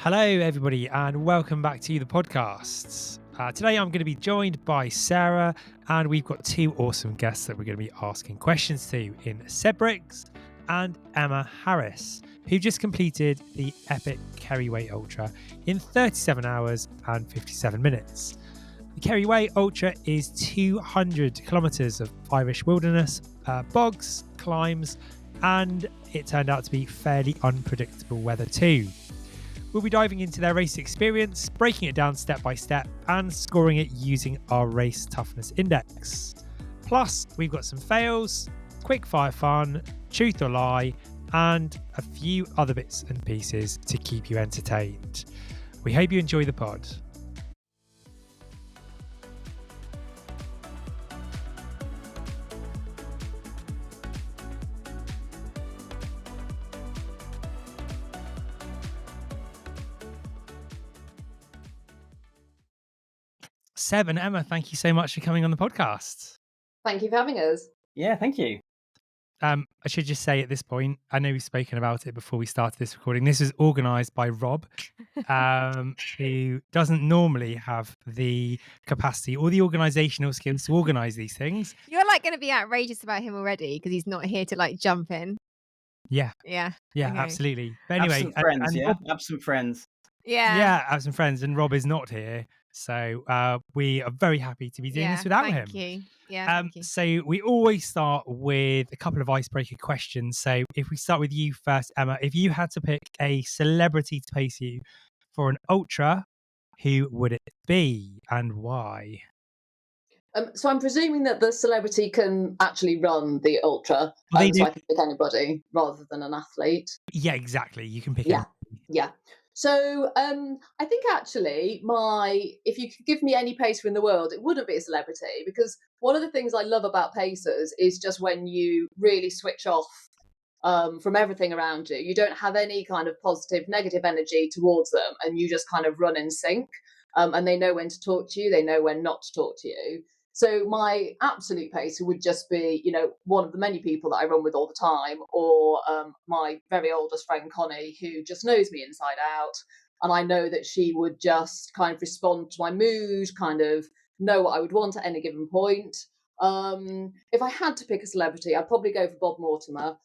Hello, everybody, and welcome back to the podcast. Today, I'm going to be joined by Sarah, and we've got two awesome guests that we're going to be asking questions to in Seb Briggs and Emma Harris, who just completed the epic Kerry Way Ultra in 37 hours and 57 minutes. The Kerry Way Ultra is 200 kilometres of Irish wilderness, bogs, climbs, and it turned out to be fairly unpredictable weather too. We'll be diving into their race experience, breaking it down step by step, and scoring it using our Race Toughness Index. Plus, we've got some fails, quickfire fun, truth or lie, and a few other bits and pieces to keep you entertained. We hope you enjoy the pod. Seb and Emma, thank you so much for coming on the podcast. Thank you for having us. Yeah, thank you. I should just say at this point, I know we've spoken about it before we started this recording. This was organised by Rob, who doesn't normally have the capacity or the organisational skills to organise these things. You're like going to be outrageous about him already because he's not here to like jump in. Yeah, okay. Absolutely. But anyway, absent friends, and yeah, Rob, absent friends. Yeah, absent friends, and Rob is not here, so we are very happy to be doing this without him. Thank you. Thank you. So we always start with a couple of icebreaker questions. So if we start with you first, Emma, if you had to pick a celebrity to pace you for an ultra, who would it be and why? So I'm presuming that the celebrity can actually run the ultra, Well, they so do. I can pick anybody rather than an athlete. Yeah, exactly. You can pick Yeah. it. Yeah. So I think actually if you could give me any pacer in the world, it wouldn't be a celebrity, because one of the things I love about pacers is just when you really switch off from everything around you. You don't have any kind of positive, negative energy towards them, and you just kind of run in sync. And they know when to talk to you, they know when not to talk to you. So my absolute pacer would just be, one of the many people that I run with all the time, or my very oldest friend, Connie, who just knows me inside out. And I know that she would just kind of respond to my mood, kind of know what I would want at any given point. If I had to pick a celebrity, I'd probably go for Bob Mortimer,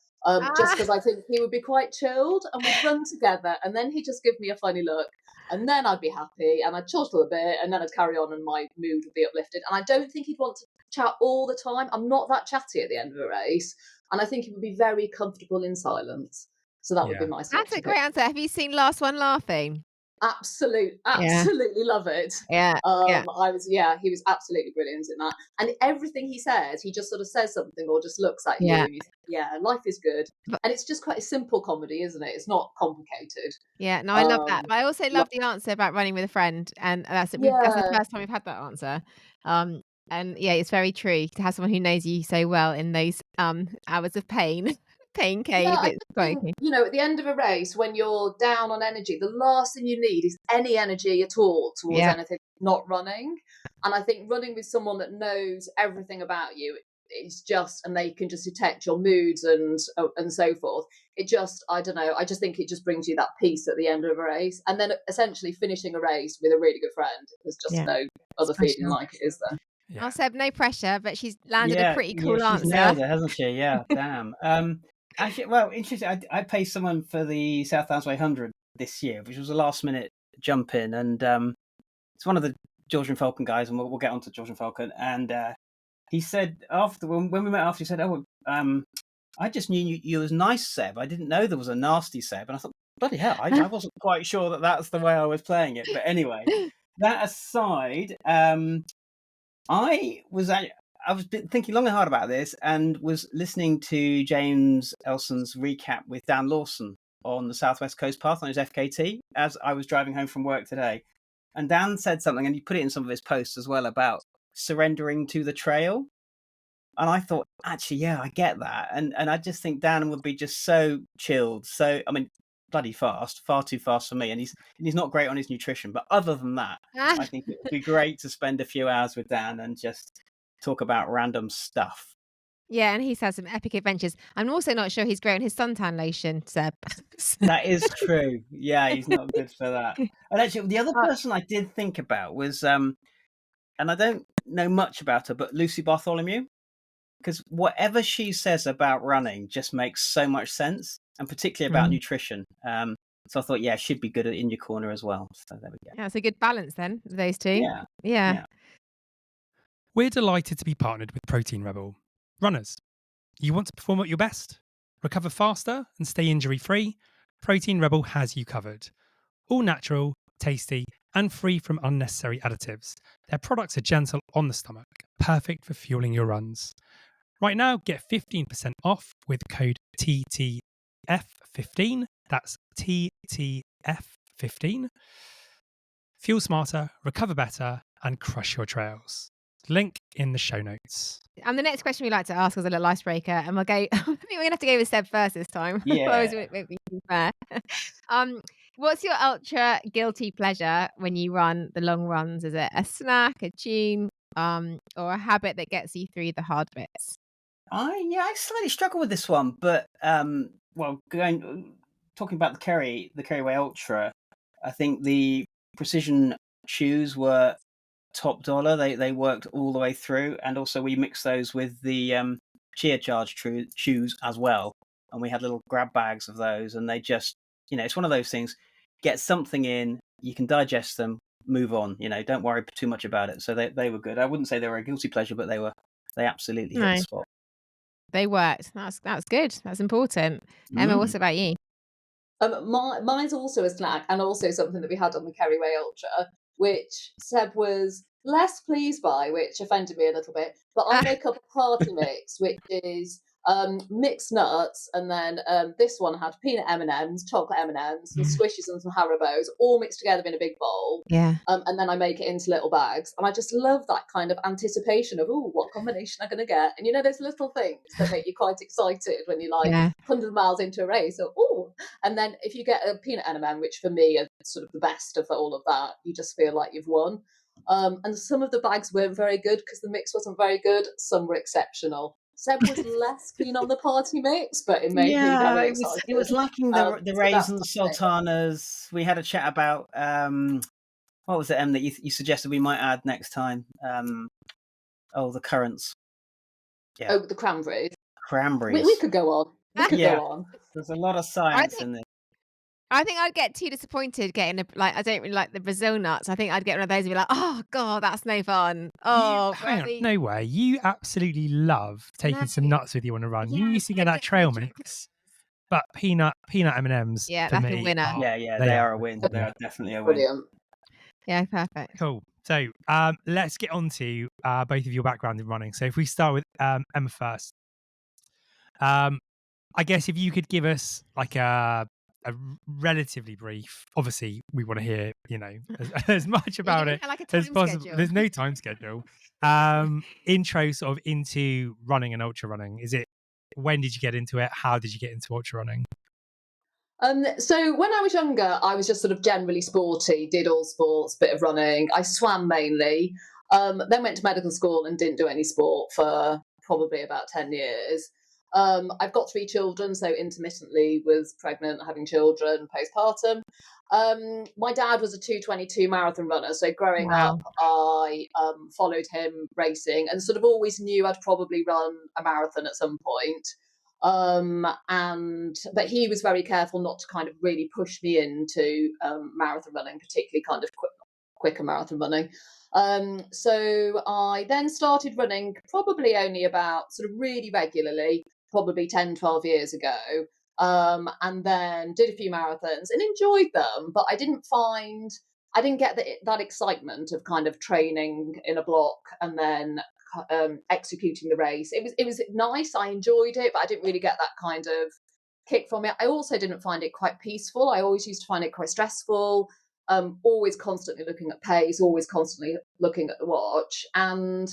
just because I think he would be quite chilled and we'd run together, and then he'd just give me a funny look. And then I'd be happy and I'd chortle a bit, and then I'd carry on and my mood would be uplifted. And I don't think he'd want to chat all the time. I'm not that chatty at the end of a race. And I think he would be very comfortable in silence. So that would be my That's a great answer. Have you seen Last One Laughing? Absolutely love it. Yeah. He was absolutely brilliant in that. And everything he says, he just sort of says something or just looks at you. And you think, life is good. And it's just quite a simple comedy, isn't it? It's not complicated. Yeah, no, I love that. But I also love the answer about running with a friend. And that's the first time we've had that answer. And yeah, it's very true to have someone who knows you so well in those hours of pain. Pain cave. Yeah, at the end of a race, when you're down on energy, the last thing you need is any energy at all towards anything not running. And I think running with someone that knows everything about you is just, and they can just detect your moods and so forth. It just, I don't know, I just think it just brings you that peace at the end of a race. And then essentially finishing a race with a really good friend, there's just no other feeling like it, is there? Yeah. Oh, Seb, no pressure, but she's landed a pretty cool answer. She's nailed it, hasn't she? Yeah, damn. Actually, well, interesting. I paced someone for the South Downs Way 100 this year, which was a last-minute jump in, and it's one of the George Falcon guys, and we'll get on to George Falcon. And he said when we met after, he said, I just knew you was nice, Seb. I didn't know there was a nasty Seb. And I thought, bloody hell, I wasn't quite sure that that's the way I was playing it. But anyway, that aside, I was thinking long and hard about this, and was listening to James Elson's recap with Dan Lawson on the Southwest Coast Path on his FKT as I was driving home from work today. And Dan said something, and he put it in some of his posts as well, about surrendering to the trail. And I thought, actually, yeah, I get that. And I just think Dan would be just so chilled. So, I mean, bloody fast, far too fast for me. And he's not great on his nutrition. But other than that, I think it would be great to spend a few hours with Dan and just talk about random stuff. Yeah, and he's had some epic adventures. I'm also not sure he's grown his suntan lotion, Seb. That is true. Yeah, he's not good for that. And actually, the other person I did think about was, and I don't know much about her, but Lucy Bartholomew, because whatever she says about running just makes so much sense, and particularly about nutrition. So I thought, yeah, she'd be good in your corner as well. So there we go. Yeah, it's a good balance then, those two. Yeah. We're delighted to be partnered with Protein Rebel. Runners, you want to perform at your best? Recover faster and stay injury-free? Protein Rebel has you covered. All natural, tasty, and free from unnecessary additives. Their products are gentle on the stomach, perfect for fueling your runs. Right now, get 15% off with code TTF15. That's TTF15. Fuel smarter, recover better, and crush your trails. Link in the show notes. And the next question we like to ask is a little icebreaker, and we'll go. I think we're gonna have to go with Seb first this time. Yeah. Otherwise it won't be fair. What's your ultra guilty pleasure when you run the long runs? Is it a snack, a tune, or a habit that gets you through the hard bits? I slightly struggle with this one, but talking about the Kerry Way Ultra, I think the precision shoes were top dollar. They worked all the way through, and also we mixed those with the Cheer Charge shoes as well, and we had little grab bags of those, and they just, it's one of those things. Get something in, you can digest them, move on. Don't worry too much about it. So they were good. I wouldn't say they were a guilty pleasure, but they absolutely hit the spot. They worked. That's good. That's important. Emma, what's about you? Mine's also a snack, and also something that we had on the Kerry Way Ultra, which Seb was less pleased by, which offended me a little bit. But I make up a party mix, which is mixed nuts, and then this one had peanut M&Ms, chocolate M&Ms, some squishes and some Haribos, all mixed together in a big bowl. Yeah. And then I make it into little bags, and I just love that kind of anticipation of, what combination I'm going to get. And those little things that make you quite excited when you're 100 miles into a race. So, and then if you get a peanut M&M, which for me are sort of the best of all of that, you just feel like you've won. And some of the bags weren't very good because the mix wasn't very good. Some were exceptional. Seb was less keen on the party mix, but it made me very excited. It was lacking the raisins, sultanas. We had a chat about what was it, Em, that you suggested we might add next time? The currants. Yeah. Oh, the cranberries. Cranberries. We could go on. Go on. There's a lot of science in this. I think I'd get too disappointed getting I don't really like the Brazil nuts. I think I'd get one of those and be like, oh God, that's no fun. Hang on, no way. You absolutely love taking some nuts with you on a run. You used to get that trail mix. But peanut M&Ms. Yeah, that's a winner. They are a win. They are definitely a win. Brilliant. Yeah, perfect. Cool. So let's get on to both of your background in running. So if we start with Emma first. I guess if you could give us like a relatively brief, obviously we want to hear as much about it as possible. Schedule. There's no time schedule. Intro sort of into running and ultra running. When did you get into it? How did you get into ultra running? So when I was younger, I was just sort of generally sporty, did all sports, bit of running. I swam mainly, then went to medical school and didn't do any sport for probably about 10 years. I've got 3 children, so intermittently was pregnant, having children, postpartum. My dad was a 2:22 marathon runner, so growing up, I followed him racing and sort of always knew I'd probably run a marathon at some point. But he was very careful not to kind of really push me into marathon running, particularly kind of quicker marathon running. So I then started running probably only about sort of really regularly, probably 10, 12 years ago, and then did a few marathons and enjoyed them, but I didn't get that excitement of kind of training in a block and then executing the race. It was nice, I enjoyed it, but I didn't really get that kind of kick from it. I also didn't find it quite peaceful. I always used to find it quite stressful, always constantly looking at pace, always constantly looking at the watch, and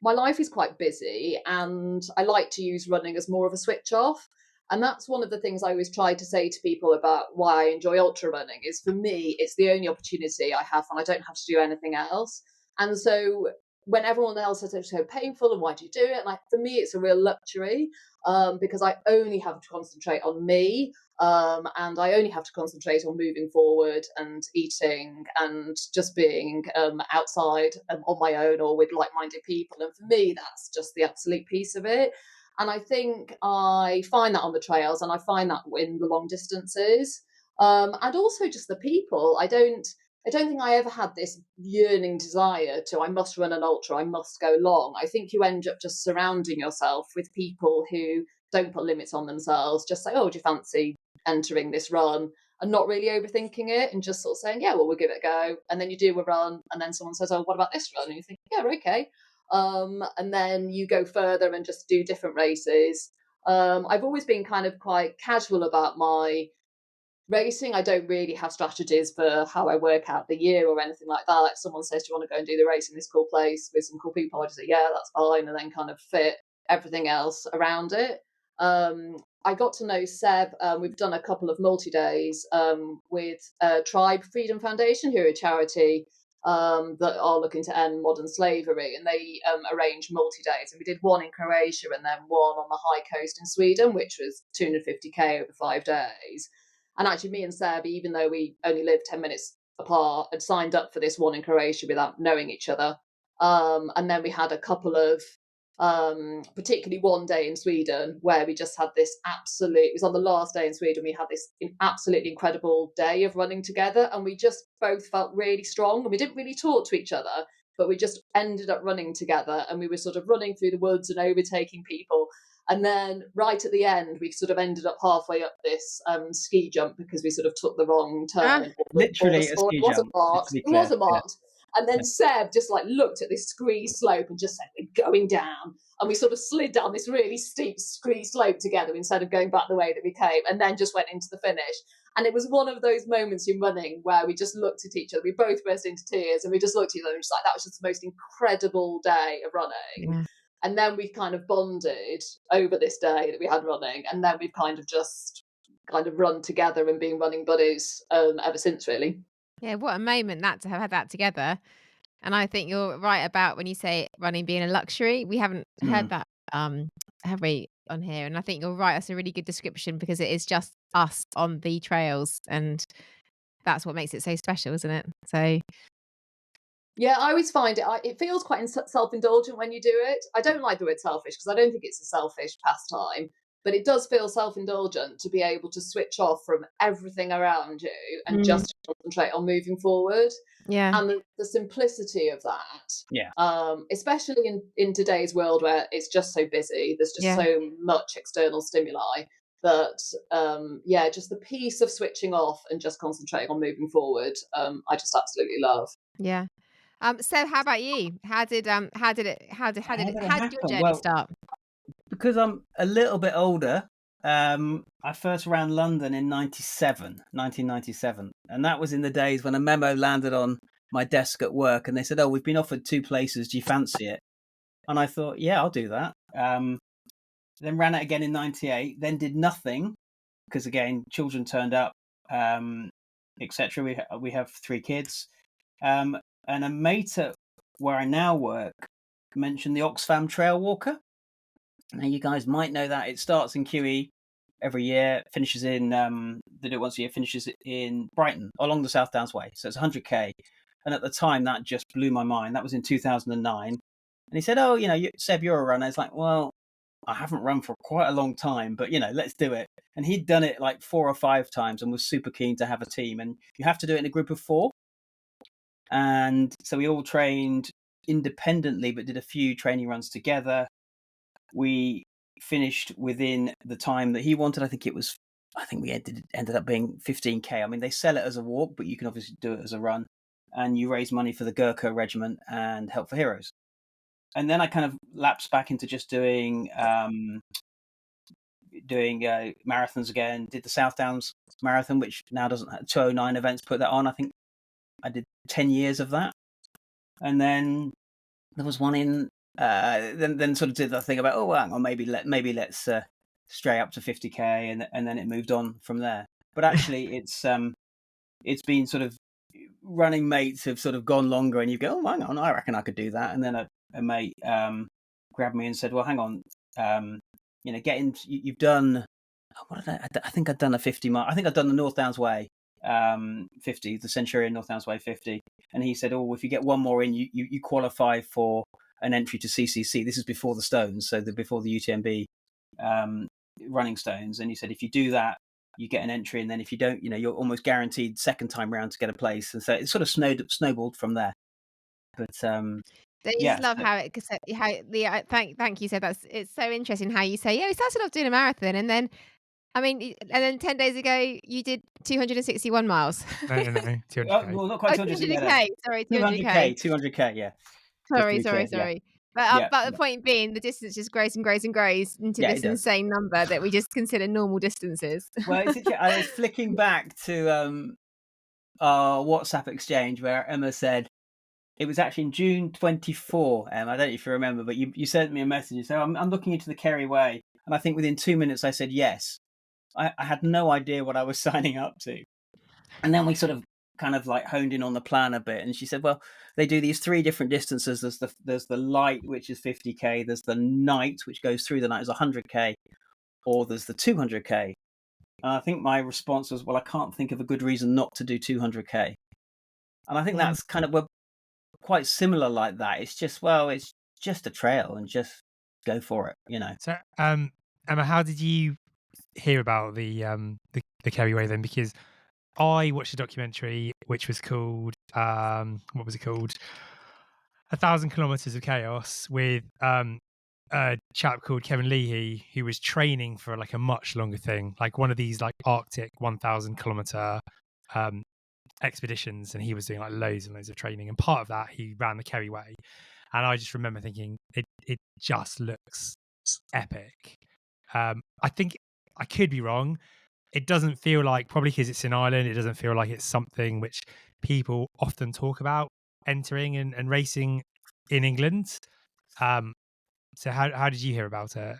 my life is quite busy and I like to use running as more of a switch off. And that's one of the things I always try to say to people about why I enjoy ultra running is, for me, it's the only opportunity I have and I don't have to do anything else. And so when everyone else says it's so painful and why do you do it? And for me, it's a real luxury because I only have to concentrate on me. And I only have to concentrate on moving forward and eating and just being outside on my own or with like-minded people. And for me, that's just the absolute piece of it. And I think I find that on the trails, and I find that in the long distances, and also just the people. I don't think I ever had this yearning desire to, I must run an ultra, I must go long. I think you end up just surrounding yourself with people who don't put limits on themselves, just say, oh, do you fancy entering this run? And not really overthinking it and just sort of saying, yeah, well, we'll give it a go. And then you do a run and then someone says, oh, what about this run? And you think, yeah, okay. And then you go further and just do different races. I've always been kind of quite casual about my racing. I don't really have strategies for how I work out the year or anything like that. Like someone says, do you want to go and do the race in this cool place with some cool people? I just say, yeah, that's fine. And then kind of fit everything else around it. I got to know Seb. We've done a couple of multi-days with Tribe Freedom Foundation, who are a charity that are looking to end modern slavery, and they arrange multi-days. And we did one in Croatia and then one on the high coast in Sweden, which was 250k over 5 days. And actually, me and Seb, even though we only lived 10 minutes apart, had signed up for this one in Croatia without knowing each other. And then we had a couple of, particularly one day in Sweden, where we just had this it was on the last day in Sweden, we had this absolutely incredible day of running together. And we just both felt really strong. And we didn't really talk to each other, but we just ended up running together. And we were sort of running through the woods and overtaking people. And then right at the end, we sort of ended up halfway up this ski jump because we sort of took the wrong turn. Literally a ski jump. It wasn't marked. And then Seb just looked at this scree slope and just said, we're going down. And we sort of slid down this really steep scree slope together instead of going back the way that we came, and then just went into the finish. And it was one of those moments in running where we just looked at each other. We both burst into tears and we just looked at each other and just that was just the most incredible day of running. Yeah. And then we've kind of bonded over this day that we had running. And then we've kind of run together and been running buddies ever since, really. Yeah, what a moment that to have had that together. And I think you're right about when you say running being a luxury. We haven't heard that, have we, on here? And I think you're right. That's a really good description because it is just us on the trails. And that's what makes it so special, isn't it? So... yeah, I always find it feels quite self-indulgent when you do it. I don't like the word selfish because I don't think it's a selfish pastime, but it does feel self-indulgent to be able to switch off from everything around you and just concentrate on moving forward. Yeah. And the simplicity of that, especially in today's world where it's just so busy, there's just so much external stimuli that, just the peace of switching off and just concentrating on moving forward, I just absolutely love. Yeah. Seb, how about you? How did your journey start? Because I'm a little bit older, I first ran London in 1997. And that was in the days when a memo landed on my desk at work and they said, oh, we've been offered 2 places. Do you fancy it? And I thought, yeah, I'll do that. Then ran it again in 98, then did nothing because, again, children turned up, etc. We have 3 kids. And a mate at where I now work mentioned the Oxfam Trail Walker. Now, you guys might know that. It starts in QE every year, finishes in, they do it once a year, finishes in Brighton, along the South Downs Way. So it's 100k. And at the time, that just blew my mind. That was in 2009. And he said, oh, Seb, you're a runner. It's like, well, I haven't run for quite a long time, but, let's do it. And he'd done it like 4 or 5 times and was super keen to have a team. And you have to do it in a group of 4. And so we all trained independently, but did a few training runs together. We finished within the time that he wanted. I think we ended up being 15k. I mean, they sell it as a walk, but you can obviously do it as a run. And you raise money for the Gurkha Regiment and Help for Heroes. And then I kind of lapsed back into just doing marathons again. Did the South Downs Marathon, which now doesn't have 209 events, put that on. I think I did 10 years of that. And then there was one in, then sort of did that thing about, oh, well, maybe let's stray up to 50k. And then it moved on from there. But actually it's been sort of running mates have sort of gone longer, and you go, oh, hang on, I reckon I could do that. And then a mate grabbed me and said, well, hang on, get in. You've done. What did I think I'd done a 50 mile. I think I'd done the North Downs Way 50, the Centurion North Downs Way 50. And he said, oh, if you get one more in, you qualify for an entry to CCC. This is before the Stones, so before the UTMB running Stones. And he said, if you do that, you get an entry, and then if you don't, you're almost guaranteed second time round to get a place. And so it sort of snowballed from there. But I just love how thank you. So it's so interesting how you say, we started off doing a marathon, and then 10 days ago you did 261 miles. No, 200K. Well, not quite 200K. Sorry, 200K. Yeah. Sorry. But the point being, the distance just grows and grows and grows into this insane number that we just consider normal distances. Well, I was flicking back to our WhatsApp exchange where Emma said, it was actually in June 24, I don't know if you remember, but you sent me a message and said, I'm looking into the Kerry Way. And I think within 2 minutes I said yes. I had no idea what I was signing up to. And then we sort of kind of like honed in on the plan a bit. And she said, well, they do these 3 different distances. There's the light, which is 50K. There's the night, which goes through the night, is 100K. Or there's the 200K. And I think my response was, well, I can't think of a good reason not to do 200K. And I think that's kind of, we're quite similar like that. It's just a trail, and just go for it, So, Emma, how did you hear about the Kerry Way then? Because I watched a documentary which was called what was it called? 1,000 Kilometers of Chaos, with a chap called Kevin Leahy, who was training for like a much longer thing, like one of these like Arctic 1,000 kilometer expeditions, and he was doing like loads and loads of training, and part of that he ran the Kerry Way. And I just remember thinking it just looks epic. I think I could be wrong. It doesn't feel like, probably because it's in Ireland, it doesn't feel like it's something which people often talk about entering and racing in England. So how did you hear about it?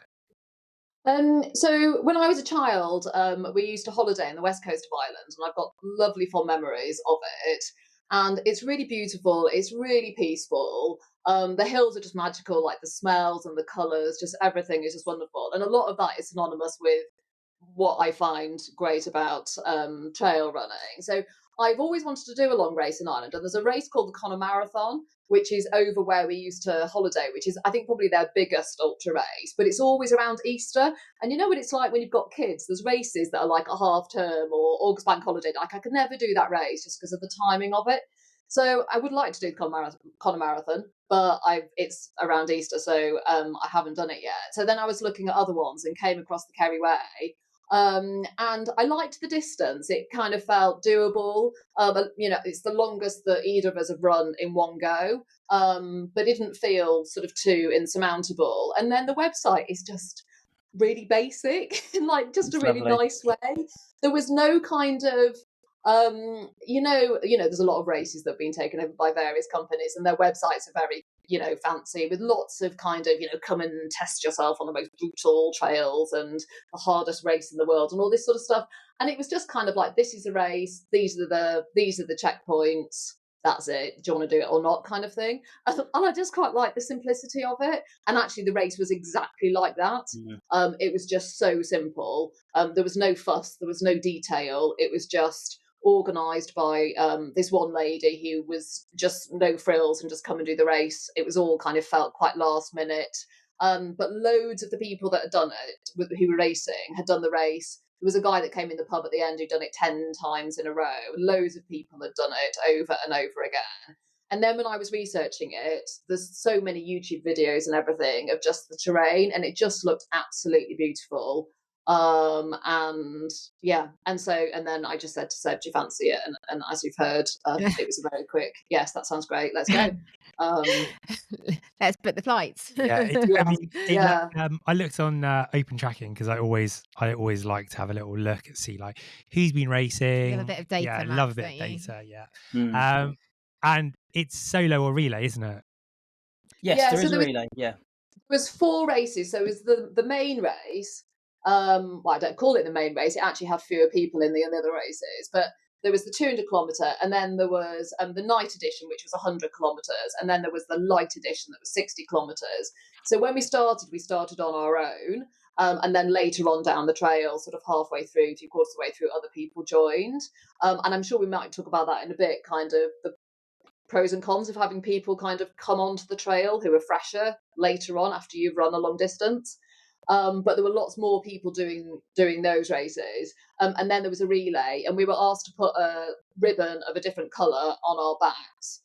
So when I was a child, we used to holiday in the west coast of Ireland, and I've got lovely fond memories of it. And it's really beautiful. It's really peaceful. The hills are just magical, like the smells and the colours, just everything is just wonderful. And a lot of that is synonymous with what I find great about trail running. So I've always wanted to do a long race in Ireland, and there's a race called the Conor Marathon, which is over where we used to holiday, which is, I think, probably their biggest ultra race, but it's always around Easter. And you know what it's like when you've got kids, there's races that are like a half term or August bank holiday. Like, I could never do that race just because of the timing of it. So I would like to do the Conor Marathon, but it's around Easter, so I haven't done it yet. So then I was looking at other ones and came across the Kerry Way. And I liked the distance. It kind of felt doable. It's the longest that either of us have run in one go, but it didn't feel sort of too insurmountable. And then the website is just really basic, in like just it's a really lovely. Nice way. There was no kind of there's a lot of races that have been taken over by various companies, and their websites are very, fancy, with lots of kind of, come and test yourself on the most brutal trails and the hardest race in the world and all this sort of stuff. And it was just kind of like, this is a race, these are the checkpoints, that's it, do you want to do it or not, kind of thing. And I just quite like the simplicity of it. And actually the race was exactly like that. It was just so simple. There was no fuss, there was no detail. It was just organised by this one lady who was just no frills and just come and do the race. It was all kind of felt quite last minute. But loads of the people that had done it, who were racing, had done the race. There was a guy that came in the pub at the end who'd done it 10 times in a row. Loads of people had done it over and over again. And then when I was researching it, there's so many YouTube videos and everything of just the terrain, and it just looked absolutely beautiful. And then I just said to Seb, do you fancy it? And as you've heard, it was a very quick, yes, that sounds great, let's go. Let's book the flights. I looked on Open Tracking, because I always like to have a little look and see like who's been racing. Love a bit of data. Love a bit of data. And it's solo or relay, isn't it? Yes, there is a relay. There was 4 races. So it was the main race. I don't call it the main race. It actually had fewer people in the other races, but there was the 200 kilometre, and then there was the night edition, which was 100 kilometres, and then there was the light edition that was 60 kilometres. So when we started on our own, and then later on down the trail, sort of halfway through, 3/4 of the way through, other people joined. And I'm sure we might talk about that in a bit, kind of the pros and cons of having people kind of come onto the trail who are fresher later on after you've run a long distance. But there were lots more people doing those races. And then there was a relay, and we were asked to put a ribbon of a different colour on our backs,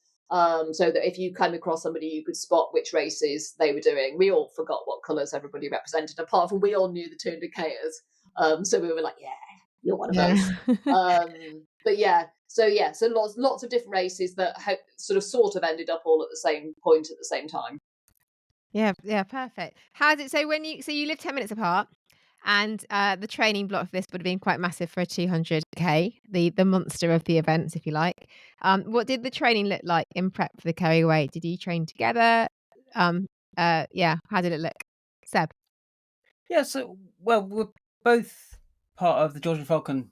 so that if you came across somebody, you could spot which races they were doing. We all forgot what colours everybody represented, apart from we all knew the 200Kers. So we were like, yeah, you're one of us. But yeah, so lots of different races that sort of ended up all at the same point at the same time. Yeah, perfect. How did so you live 10 minutes apart, and the training block for this would have been quite massive for a 200K, the monster of the events, if you like. What did the training look like in prep for the Kerry Way? Did you train together? How did it look, Seb? Yeah, so we're both part of the George Falcon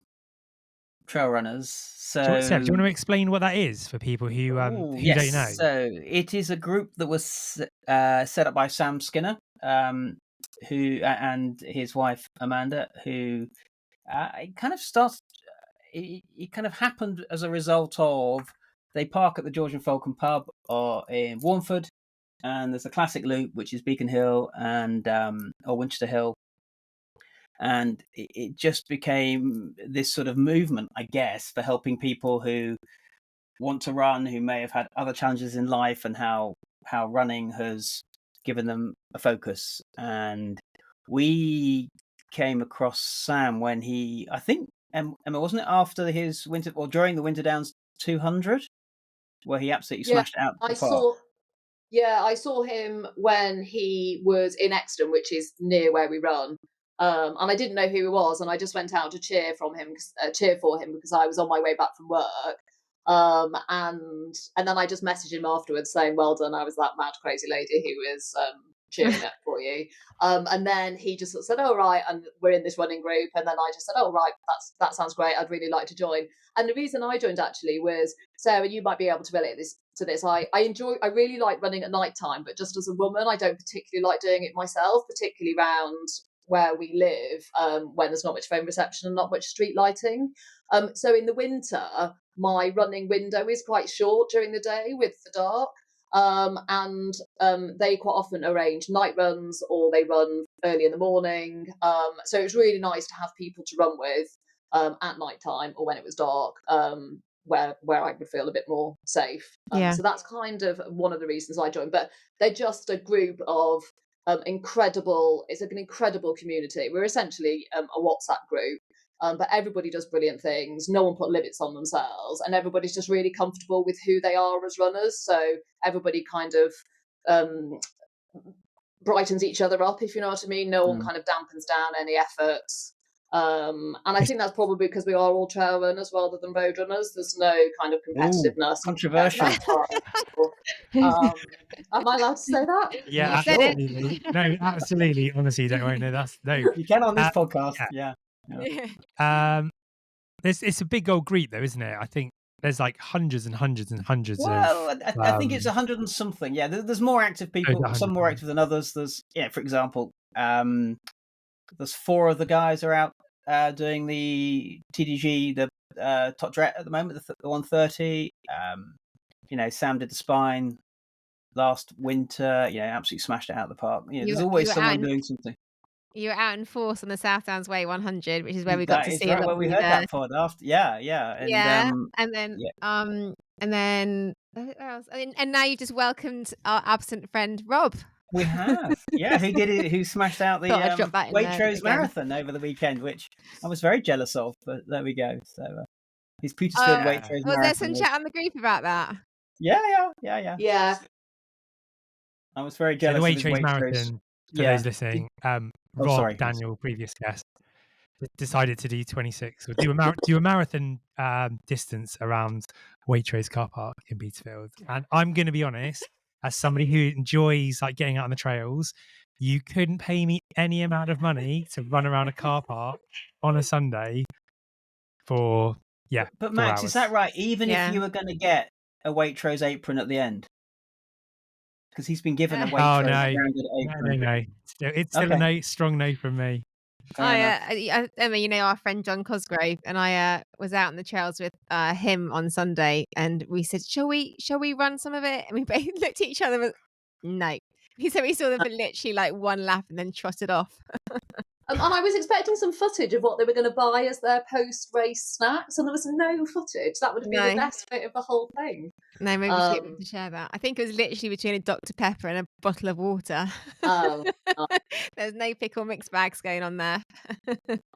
Trail Runners. So Seb, do you want to explain what that is for people who don't know? So it is a group that was set up by Sam Skinner, who and his wife Amanda, who it kind of happened as a result of they park at the George and Falcon pub in Warnford, and there's a classic loop which is Beacon Hill and or Winchester Hill. And it just became this sort of movement, I guess, for helping people who want to run, who may have had other challenges in life, and how running has given them a focus. And we came across Sam when I think, Emma, wasn't it after his winter or during the Winter Downs 200, where he absolutely smashed it out the park? I saw him when he was in Exton, which is near where we run. And I didn't know who he was, and I just went out to cheer for him because I was on my way back from work. And then I just messaged him afterwards saying, "Well done, I was that mad crazy lady who was cheering up for you." And then he just said, "Oh right," and we're in this running group. And then I just said, "Oh right, that sounds great. I'd really like to join." And the reason I joined actually was, Sarah, you might be able to relate to this. I really like running at night time, but just as a woman, I don't particularly like doing it myself, particularly around where we live, when there's not much phone reception and not much street lighting. So in the winter, my running window is quite short during the day with the dark. And they quite often arrange night runs, or they run early in the morning. So it was really nice to have people to run with at night time or when it was dark, where I would feel a bit more safe. So that's kind of one of the reasons I joined. But they're just a group of it's an incredible community. We're essentially a WhatsApp group, but everybody does brilliant things. No one put limits on themselves, and everybody's just really comfortable with who they are as runners. So everybody kind of brightens each other up, if you know what I mean. No one kind of dampens down any efforts. And I think that's probably because we are all trail runners rather than road runners. There's no kind of competitiveness. Controversial. Am I allowed to say that? Yeah, absolutely. No, absolutely. Honestly, don't worry. No, you can on this podcast. Yeah. It's a big old group, though, isn't it? I think there's like hundreds and hundreds and hundreds. Well, I think it's 100 and something. Yeah, there's more active people. Some more active than others. There's for example, there's 4 of the guys are out doing the TDG, the Tot Dret at the moment, the 130. Sam did the Spine last winter. Absolutely smashed it out of the park. There's always someone doing something. You were out in force on the South Downs Way 100, which is where we got to see right, where we heard that pod after. And then what else? And now you've just welcomed our absent friend Rob. We have, who smashed out the Waitrose Marathon over the weekend, which I was very jealous of, but there we go. So he's Petersfield Waitrose Marathon. Was there some chat on the group about that? Yeah. I was very jealous the of his Waitrose Marathon, for those listening, Rob, Daniel, previous guest, decided to do 26 or do a marathon distance around Waitrose car park in Petersfield. And I'm going to be honest, as somebody who enjoys like getting out on the trails, you couldn't pay me any amount of money to run around a car park on a Sunday for Yeah, But 4 Max, hours. is that right? Even Yeah. if you were going to get a Waitrose apron at the end, because he's been given a Oh Waitrose no, branded apron. no. It's still a no, strong no from me. Emma, you know our friend John Cosgrove, and I was out on the trails with him on Sunday, and we said, "Shall we run some of it?" And we both looked at each other and no. He said we saw them for literally like one lap and then trotted off. And I was expecting some footage of what they were going to buy as their post-race snacks, and there was no footage. That would have been the best bit of the whole thing. No, maybe we should get them to share that. I think it was literally between a Dr. Pepper and a bottle of water. Oh, There's no pickle mix bags going on there.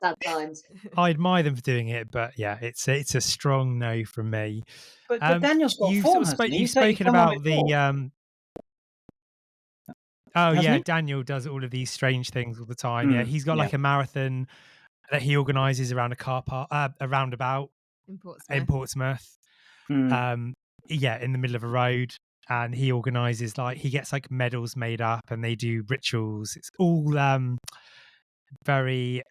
sad times. I admire them for doing it, but yeah, it's a strong no from me. But Daniel's got You've form, sort of hasn't he? you've spoken about the oh Hasn't yeah, he? Daniel does all of these strange things all the time. Yeah, he's got like a marathon that he organises around a car park, a roundabout in Portsmouth. Yeah, in the middle of a road, and he organises he gets like medals made up, and they do rituals. It's all very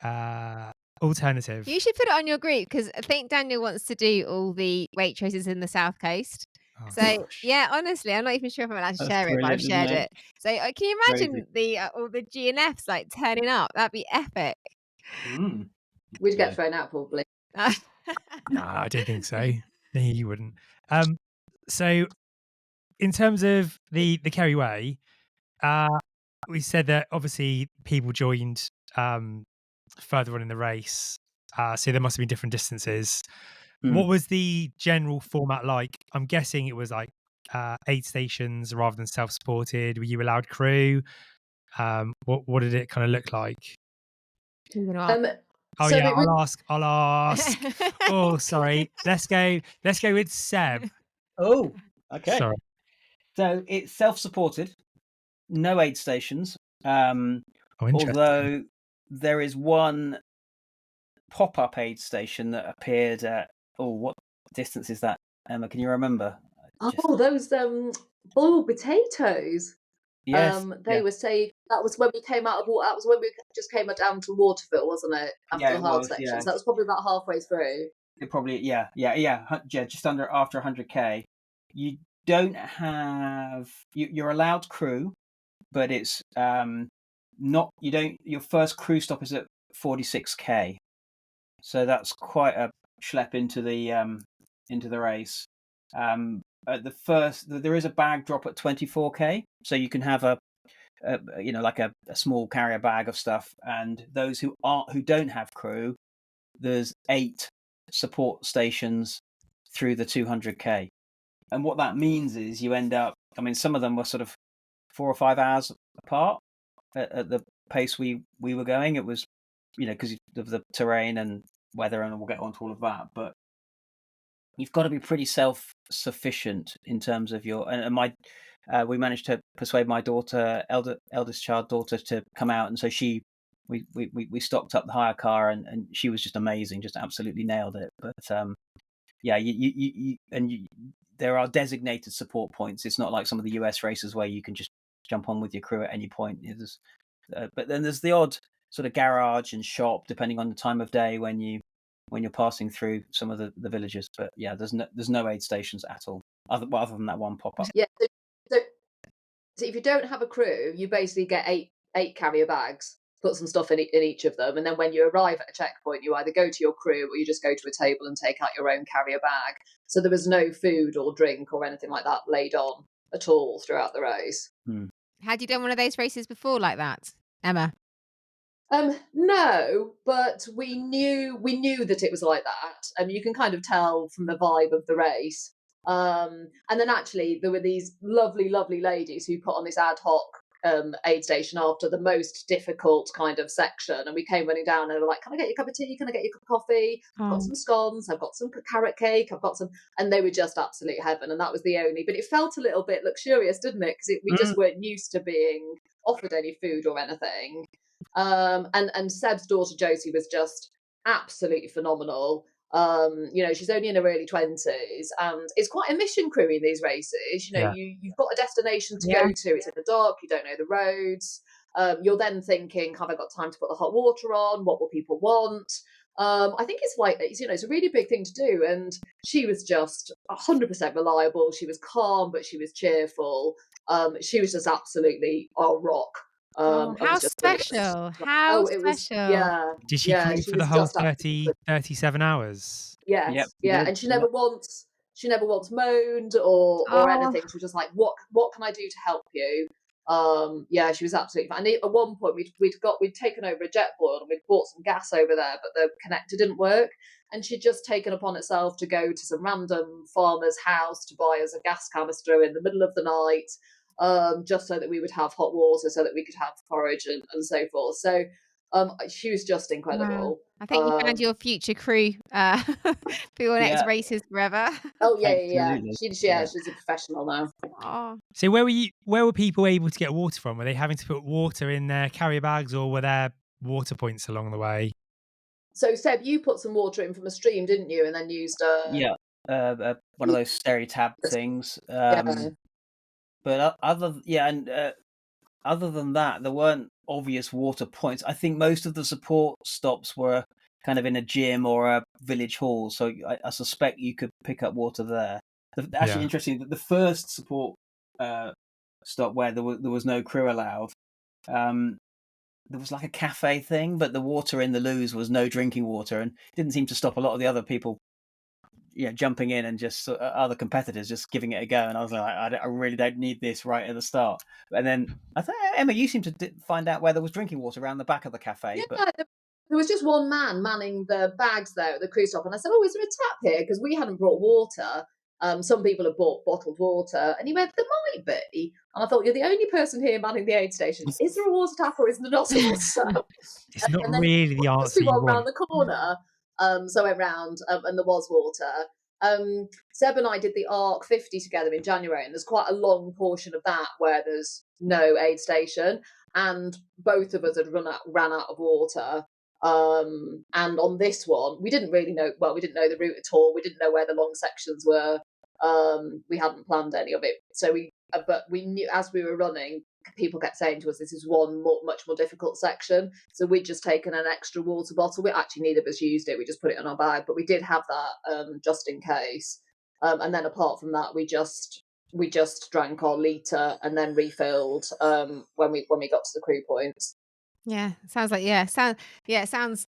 alternative. You should put it on your group because I think Daniel wants to do all the Waitroses in the South Coast. Oh, So gosh. yeah, honestly, I'm not even sure if I'm allowed to That's share it, but I've brilliant, shared isn't it. So can you imagine Crazy. all the GNFs like turning up? That'd be epic. We'd get thrown out probably. No, I don't think so. No, you wouldn't. So in terms of the Kerry Way, we said that obviously people joined further on in the race, so there must have been different distances. What was the general format like? I'm guessing it was like 8 stations rather than self-supported. Were you allowed crew? What did it kind of look like? Oh So yeah, I'll ask. Oh, sorry. Let's go with Seb. Oh, okay. Sorry. So it's self-supported, no aid stations. Interesting. Although there is one pop-up aid station that appeared at what distance is that, Emma? Can you remember? Those boiled potatoes. Yes. They were saying that was when we came out of water. That was when we just came down to Waterville, wasn't it? After the hard sections. Yeah. That was probably about halfway through. It probably, yeah. Just after 100k. You don't have. You're allowed crew, but it's not. You don't. Your first crew stop is at 46k, so that's quite a schlep into the race. At the first, there is a bag drop at 24k, so you can have a small carrier bag of stuff. And those who don't have crew, there's 8 support stations through the 200k. And what that means is you end up. I mean, some of them were sort of 4 or 5 hours apart at the pace we were going. It was, because of the terrain and weather, and we'll get onto all of that, but you've got to be pretty self-sufficient in terms of your. And we managed to persuade my daughter, eldest child daughter, to come out, and so we stocked up the hire car, and she was just amazing, just absolutely nailed it. But there are designated support points. It's not like some of the US races where you can just jump on with your crew at any point. But then there's the odd sort of garage and shop, depending on the time of day when you're passing through some of the villages. But yeah, there's no aid stations at all, other than that one pop-up. Yeah, so if you don't have a crew, you basically get eight carrier bags, put some stuff in each of them, and then when you arrive at a checkpoint, you either go to your crew or you just go to a table and take out your own carrier bag. So there was no food or drink or anything like that laid on at all throughout the race. Had you done one of those races before like that, Emma? No, but we knew that it was like that. You can kind of tell from the vibe of the race. And then actually there were these lovely, lovely ladies who put on this ad hoc aid station after the most difficult kind of section, and we came running down and they were like, "Can I get you a cup of tea? Can I get you a cup of coffee? I've got some scones, I've got some carrot cake, I've got some," and they were just absolute heaven. And that was the only, but it felt a little bit luxurious, didn't it? Because we just weren't used to being offered any food or anything. And Seb's daughter Josie was just absolutely phenomenal. She's only in her early 20s, and it's quite a mission crew in these races. You've got a destination to go to. It's in the dark, you don't know the roads. You're then thinking, have I got time to put the hot water on? What will people want? I think it's like, it's a really big thing to do. And she was just 100% reliable. She was calm, but she was cheerful. She was just absolutely our rock. Oh, I was how just special. like, How it was, special. Did she yeah, crew she for the was whole just absolutely 37 hours? Yep, yes, she yeah, did. and she never once moaned or Oh, anything. She was just like, what can I do to help you? Yeah, she was absolutely fine. And at one point we'd taken over a jet boil and we'd bought some gas over there, but the connector didn't work. And she'd just taken upon itself to go to some random farmer's house to buy us a gas canister in the middle of the night, just so that we would have hot water, so that we could have porridge and so forth. So she was just wow. incredible. I think you found your future crew for your next Yeah, races forever. Oh yeah, absolutely. She's a professional now. Oh, So where were people able to get water from? Were they having to put water in their carrier bags, or were there water points along the way? So Seb, you put some water in from a stream, didn't you? And then used Yeah, one of those Steri tab things. yeah. But other than that, there weren't obvious water points. I think most of the support stops were kind of in a gym or a village hall, so I suspect you could pick up water there. Actually, Yeah. interesting that the first support stop where there was no crew allowed, there was like a cafe thing, but the water in the loos was no drinking water, and didn't seem to stop a lot of the other people, jumping in and just other competitors just giving it a go. And I was like, I really don't need this right at the start. And then I thought, Emma, you seem to find out where there was drinking water around the back of the cafe. Yeah, there was just one man manning the bags there at the crew stop, and I said, "Oh, is there a tap here?" Because we hadn't brought water. Some people had bought bottled water, and he went, "There might be." And I thought, "You're the only person here manning the aid station. Is there a water tap or is there not a water tap?" It's not And then really the once answer we you went round want. the corner, so I went round, and there was water. Seb and I did the ARC 50 together in January, and there's quite a long portion of that where there's no aid station, and both of us had ran out of water. And on this one, we didn't know the route at all. We didn't know where the long sections were. We hadn't planned any of it, so but we knew as we were running, people kept saying to us, this is one much more difficult section. So we'd just taken an extra water bottle. We actually, neither of us used it. We just put it in our bag, but we did have that just in case. And then apart from that, we just drank our litre and then refilled when we got to the crew points. yeah. Sounds like it sounds.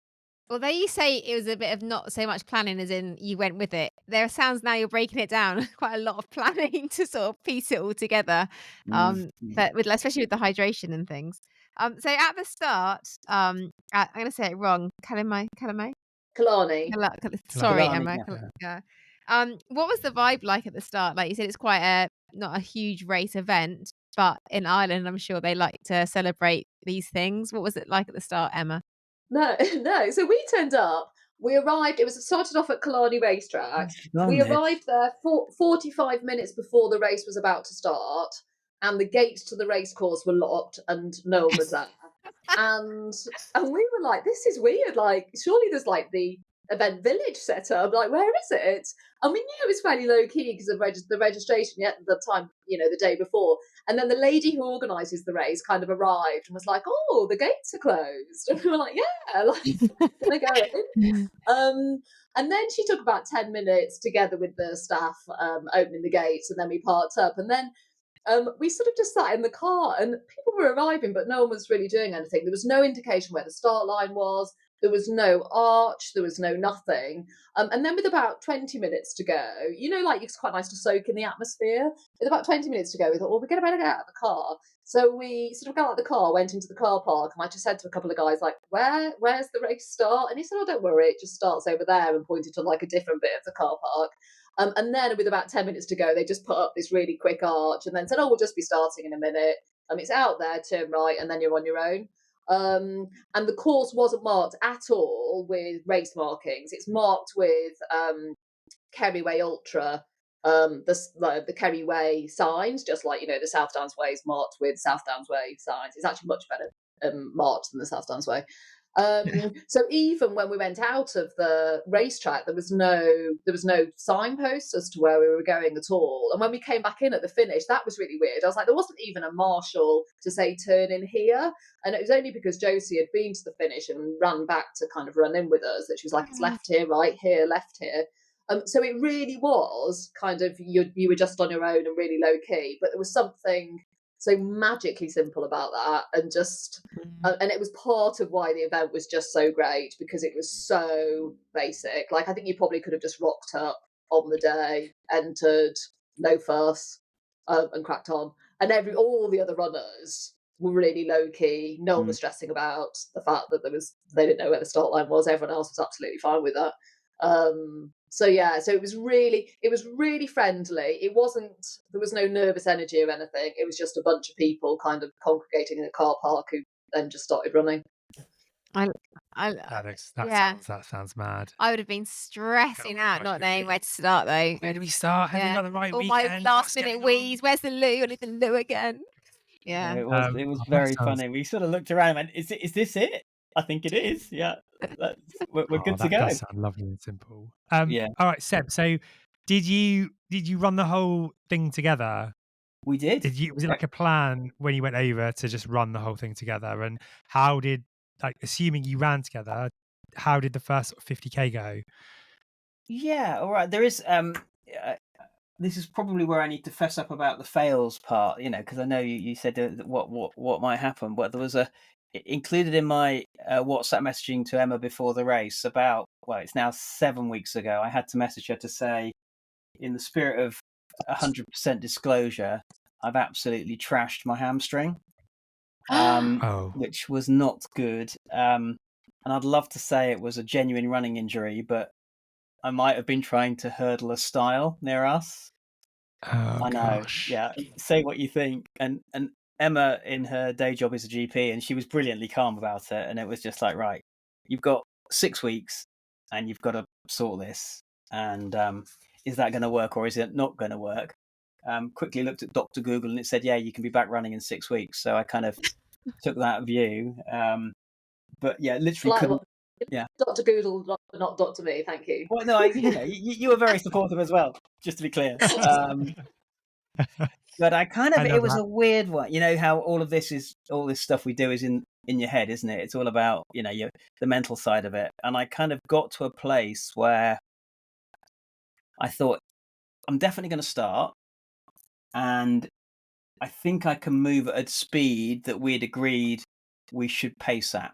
Although you say it was a bit of not so much planning as in you went with it, there sounds now you're breaking it down quite a lot of planning to sort of piece it all together. But especially with the hydration and things. So at the start, I'm going to say it wrong. Kalame. Killarney. Sorry, Killarney, Emma. yeah. Yeah. What was the vibe like at the start? Like you said, it's quite not a huge race event, but in Ireland, I'm sure they like to celebrate these things. What was it like at the start, Emma? No. So we turned up. We arrived. It started off at Killarney racetrack. We arrived there 45 minutes before the race was about to start, and the gates to the race course were locked, and no one was there. and we were like, "This is weird. Like, surely there's like the event village set up. Like, where is it?" And we knew it was fairly low key because of the registration at the time, the day before. And then the lady who organises the race kind of arrived and was like, "Oh, the gates are closed." And we were like, "Yeah, like, gonna go in." And then she took about 10 minutes together with the staff opening the gates, and then we parked up. And then we sort of just sat in the car, and people were arriving, but no one was really doing anything. There was no indication where the start line was. There was no arch. There was no nothing. And then with about 20 minutes to go, like it's quite nice to soak in the atmosphere. With about 20 minutes to go, we thought, well, we're going to better get out of the car. So we sort of got out of the car, went into the car park, and I just said to a couple of guys, like, where's the race start? And he said, oh, don't worry, it just starts over there, and pointed to like a different bit of the car park. And then with about 10 minutes to go, they just put up this really quick arch and then said, oh, we'll just be starting in a minute. It's out there, turn right, and then you're on your own. And the course wasn't marked at all with race markings. It's marked with Kerry Way Ultra, the Kerry Way signs, just like, the South Downs Way is marked with South Downs Way signs. It's actually much better marked than the South Downs Way. So even when we went out of the racetrack, there was no signpost as to where we were going at all. And when we came back in at the finish, that was really weird. I was like, there wasn't even a marshal to say turn in here. And it was only because Josie had been to the finish and ran back to kind of run in with us that she was like, it's left here, right here, left here. So it really was kind of you were just on your own and really low key, but there was something so magically simple about that, and just and it was part of why the event was just so great, because it was so basic. Like, I think you probably could have just rocked up on the day, entered, no fuss, and cracked on. And all the other runners were really low key. No one was stressing about the fact that they didn't know where the start line was. Everyone else was absolutely fine with that. So it was really friendly. There was no nervous energy or anything. It was just a bunch of people kind of congregating in a car park who then just started running. That sounds mad. I would have been stressing out, not knowing where to start though. Where do we start? Have we got the right weekend? My last minute wheeze. Where's the loo? I need the loo again. Yeah. It was very funny. We sort of looked around and went, is this it? I think it is. Yeah. We're good to go. That does sound lovely and simple. All right, Seb. So did you run the whole thing together? We did. Was it like a plan when you went over to just run the whole thing together? And how did, like, assuming you ran together, how did the first 50k go? Yeah, all right. There is this is probably where I need to fess up about the fails part, because I know you said that what might happen, but there was included in my WhatsApp messaging to Emma before the race it's now 7 weeks ago. I had to message her to say, in the spirit of 100% disclosure, I've absolutely trashed my hamstring, which was not good. And I'd love to say it was a genuine running injury, but I might have been trying to hurdle a style near us. I know. Gosh. Yeah. Say what you think. And Emma, in her day job, is a GP, and she was brilliantly calm about it. And it was just like, right, you've got 6 weeks and you've got to sort this. And is that going to work, or is it not going to work? Quickly looked at Dr. Google, and it said, yeah, you can be back running in 6 weeks. So I kind of took that view. But yeah, literally couldn't. Yeah, Dr. Google, not Dr. Me, thank you. Well, no, you were very supportive as well, just to be clear. But it was a weird one. You know how all this stuff we do is in your head, isn't it? It's all about, the mental side of it. And I kind of got to a place where I thought, I'm definitely going to start. And I think I can move at a speed that we'd agreed we should pace at.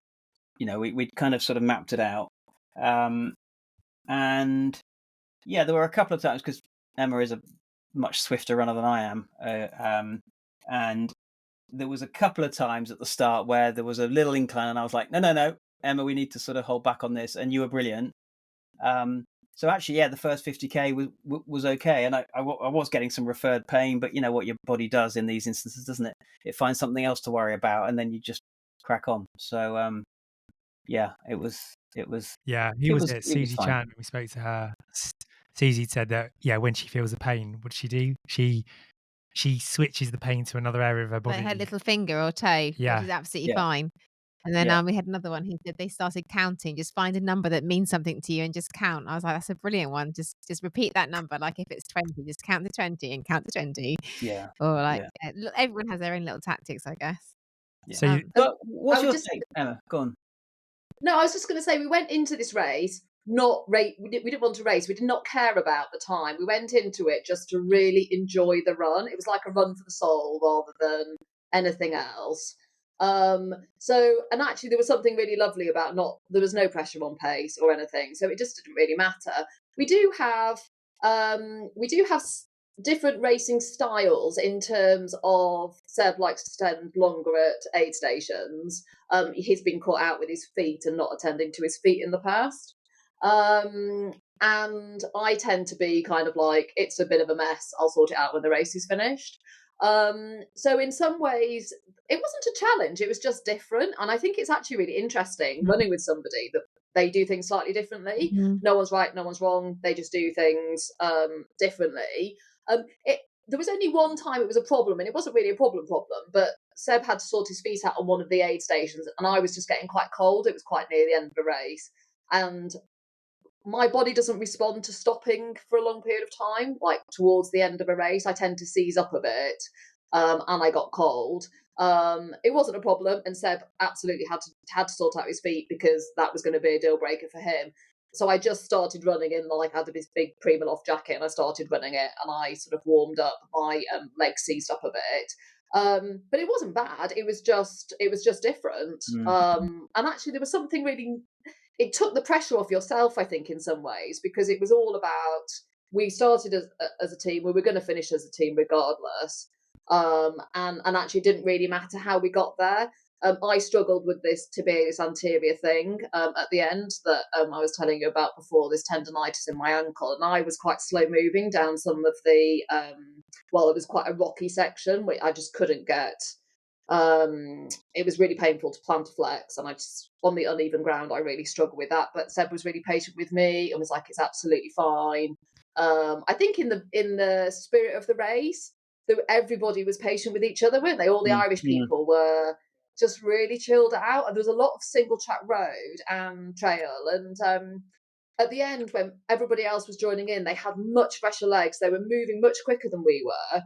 We'd kind of sort of mapped it out. And yeah, there were a couple of times, because Emma is a much swifter runner than I am. And there was a couple of times at the start where there was a little incline, and I was like, no, Emma, we need to sort of hold back on this. And you were brilliant. So actually, yeah, the first 50k was okay. And I was getting some referred pain, but you know what your body does in these instances, doesn't it? It finds something else to worry about, and then you just crack on. So, yeah, it was. Yeah, Susie Chan, when we spoke to her, Susie said that, yeah, when she feels the pain, what does she do? She switches the pain to another area of her body. Like her little finger or toe, which is absolutely fine. And then we had another one who said they started counting. Just find a number that means something to you and just count. I was like, that's a brilliant one. Just repeat that number. Like if it's 20, just count the 20 and count the 20. Yeah. Or like everyone has their own little tactics, I guess. Yeah. So what's your take, Emma? Go on. No, I was just going to say, we went into this race we didn't want to race. We did not care about the time. We went into it just to really enjoy the run. It was like a run for the soul rather than anything else. And actually there was something really lovely about there was no pressure on pace or anything, so it just didn't really matter. We do have different racing styles in terms of Seb likes to stand longer at aid stations. He's been caught out with his feet and not attending to his feet in the past. And I tend to be kind of like, it's a bit of a mess, I'll sort it out when the race is finished. So in some ways it wasn't a challenge, it was just different. And I think it's actually really interesting running with somebody that they do things slightly differently. No one's right, no one's wrong, they just do things differently. there was only one time it was a problem, and it wasn't really a problem, but Seb had to sort his feet out on one of the aid stations, and I was just getting quite cold. It was quite near the end of the race, and my body doesn't respond to stopping for a long period of time. Like towards the end of a race, I tend to seize up a bit, and I got cold. It wasn't a problem, and Seb absolutely had to sort out his feet because that was going to be a deal breaker for him. So I just started running in, like, I had this big Primaloft jacket, and I started running it, and I sort of warmed up. My legs seized up a bit, but it wasn't bad. It was just different. And actually, there was something really. It took the pressure off yourself, I think, in some ways, because it was all about. We started as a team. We were going to finish as a team regardless, and actually, it didn't really matter how we got there. I struggled with this tibialis anterior thing at the end that I was telling you about before, this tendonitis in my ankle, and I was quite slow moving down some of the it was quite a rocky section which I just couldn't get. It was really painful to plantar flex, and I just, on the uneven ground, I really struggled with that. But Seb was really patient with me and was like, "It's absolutely fine." I think in the spirit of the race, everybody was patient with each other, weren't they? All the Irish people were just really chilled out, and there was a lot of single track road and trail, and at the end, when everybody else was joining in, they had much fresher legs. They were moving much quicker than we were,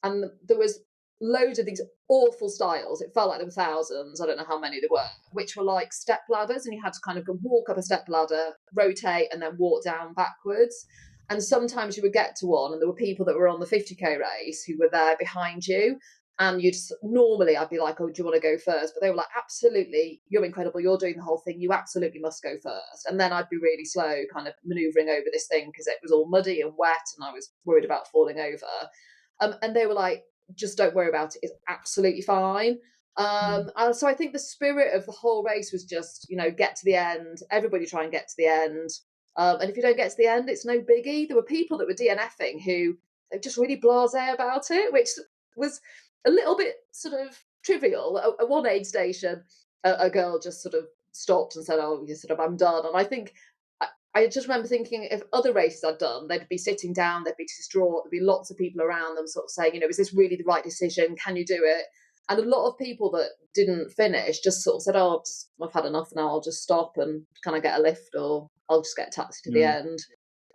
and there was loads of these awful styles. It felt like there were thousands, I don't know how many there were, which were like step ladders, and you had to kind of go walk up a step ladder, rotate, and then walk down backwards. And sometimes you would get to one, and there were people that were on the 50k race who were there behind you, and normally I'd be like, "Oh, do you want to go first?" But they were like, "Absolutely, you're incredible, you're doing the whole thing, you absolutely must go first." And then I'd be really slow kind of manoeuvring over this thing because it was all muddy and wet, and I was worried about falling over. And they were like, "Just don't worry about it, it's absolutely fine." And so I think the spirit of the whole race was just, get to the end, everybody try and get to the end. And if you don't get to the end, it's no biggie. There were people that were DNFing who they just really blasé about it, which was a little bit sort of trivial. At one aid station, a girl just sort of stopped and said, "Oh, I'm done." And I think I just remember thinking, if other races I'd done, they'd be sitting down, they'd be distraught, there'd be lots of people around them sort of saying, "Is this really the right decision? Can you do it?" And a lot of people that didn't finish just sort of said, "Oh, I've had enough now, I'll just stop and can I get a lift, or I'll just get a taxi to the end."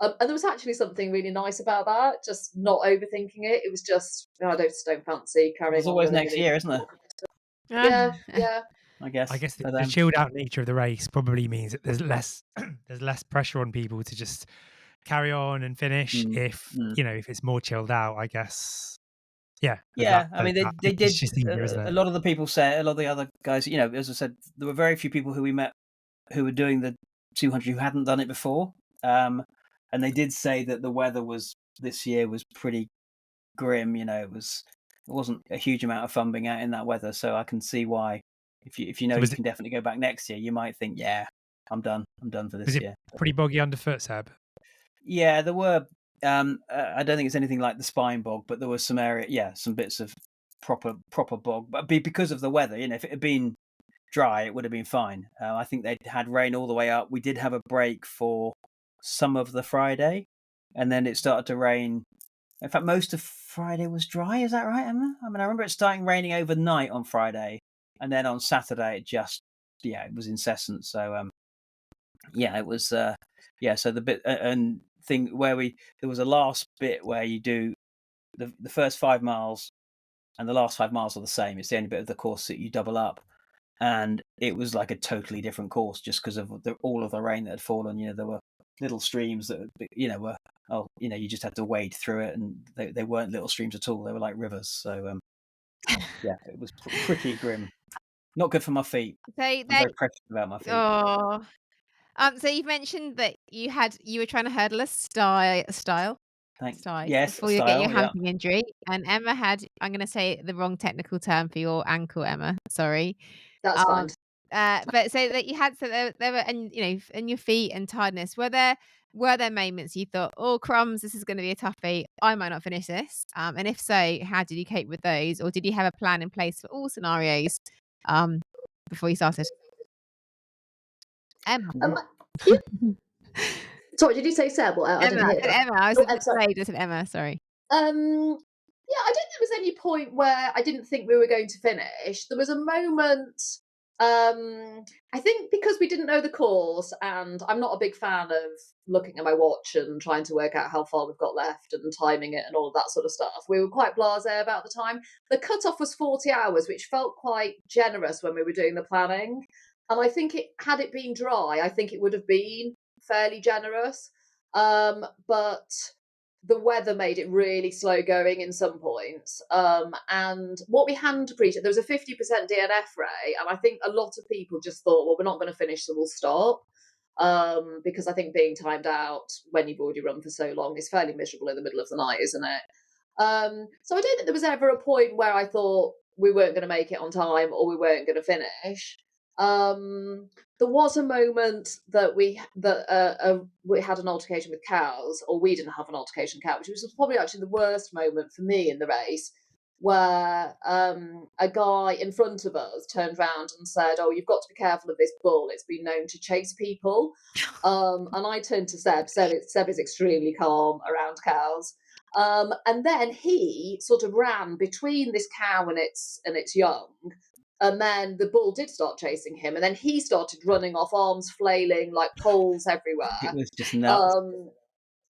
And there was actually something really nice about that, just not overthinking it. It was just, I don't fancy carrying on. There's always next year, isn't there? Yeah. I guess the chilled out nature of the race probably means that there's less pressure on people to just carry on and finish if it's more chilled out, I guess. Yeah. I mean, they did. A lot of the people said, a lot of the other guys, as I said, there were very few people who we met who were doing the 200 who hadn't done it before. And they did say that the weather this year was pretty grim. It wasn't a huge amount of fun being out in that weather. So I can see why, if you you can definitely go back next year, you might think, "Yeah, I'm done for this year." Pretty boggy underfoot, Seb? Yeah, there were. I don't think it's anything like the spine bog, but there was some some bits of proper bog. But because of the weather, if it had been dry, it would have been fine. I think they had rain all the way up. We did have a break for some of the Friday, and then it started to rain. In fact, most of Friday was dry. Is that right, Emma? I mean, I remember it starting raining overnight on Friday, and then on Saturday it just it was incessant. So it was so the bit and thing where there was a last bit where you do the first 5 miles, and the last 5 miles are the same. It's the only bit of the course that you double up, and it was like a totally different course just because of all of the rain that had fallen. There were little streams that were you just had to wade through it, and they weren't little streams at all. They were like rivers. So it was pretty grim. Not good for my feet. I'm very precious about my feet. Oh. So you've mentioned that you were trying to hurdle a style. Yes, before you get your hamstring injury, and Emma had, I'm going to say the wrong technical term for your ankle, Emma. Sorry. That's fine. But so that you had, so there were, and and your feet and tiredness. Were there moments you thought, "Oh crumbs, this is going to be a toughie. I might not finish this." And if so, how did you cope with those, or did you have a plan in place for all scenarios before you started? Emma. Sorry, did you say Seb? Or Emma. I was Emma. Sorry. Sorry. any point where I didn't think we were going to finish. There was a moment, I think because we didn't know the course, and I'm not a big fan of looking at my watch and trying to work out how far we've got left and timing it and all of that sort of stuff. We were quite blasé about the time. The cutoff was 40 hours, which felt quite generous when we were doing the planning. And I think had it been dry, I think it would have been fairly generous. But the weather made it really slow going in some points. And what we hand appreciated, there was a 50% DNF rate. And I think a lot of people just thought, well, we're not going to finish, so we'll stop. Because I think being timed out when you've already run for so long is fairly miserable in the middle of the night, isn't it? So I don't think there was ever a point where I thought we weren't going to make it on time or we weren't going to finish. There was a moment that we had an altercation with cows, or we didn't have an altercation with cows, which was probably actually the worst moment for me in the race, where a guy in front of us turned round and said, "Oh, you've got to be careful of this bull. It's been known to chase people." And I turned to Seb. Seb is extremely calm around cows. And then he sort of ran between this cow and its young. And then the bull did start chasing him, and then he started running off, arms flailing like poles everywhere. It was just nuts.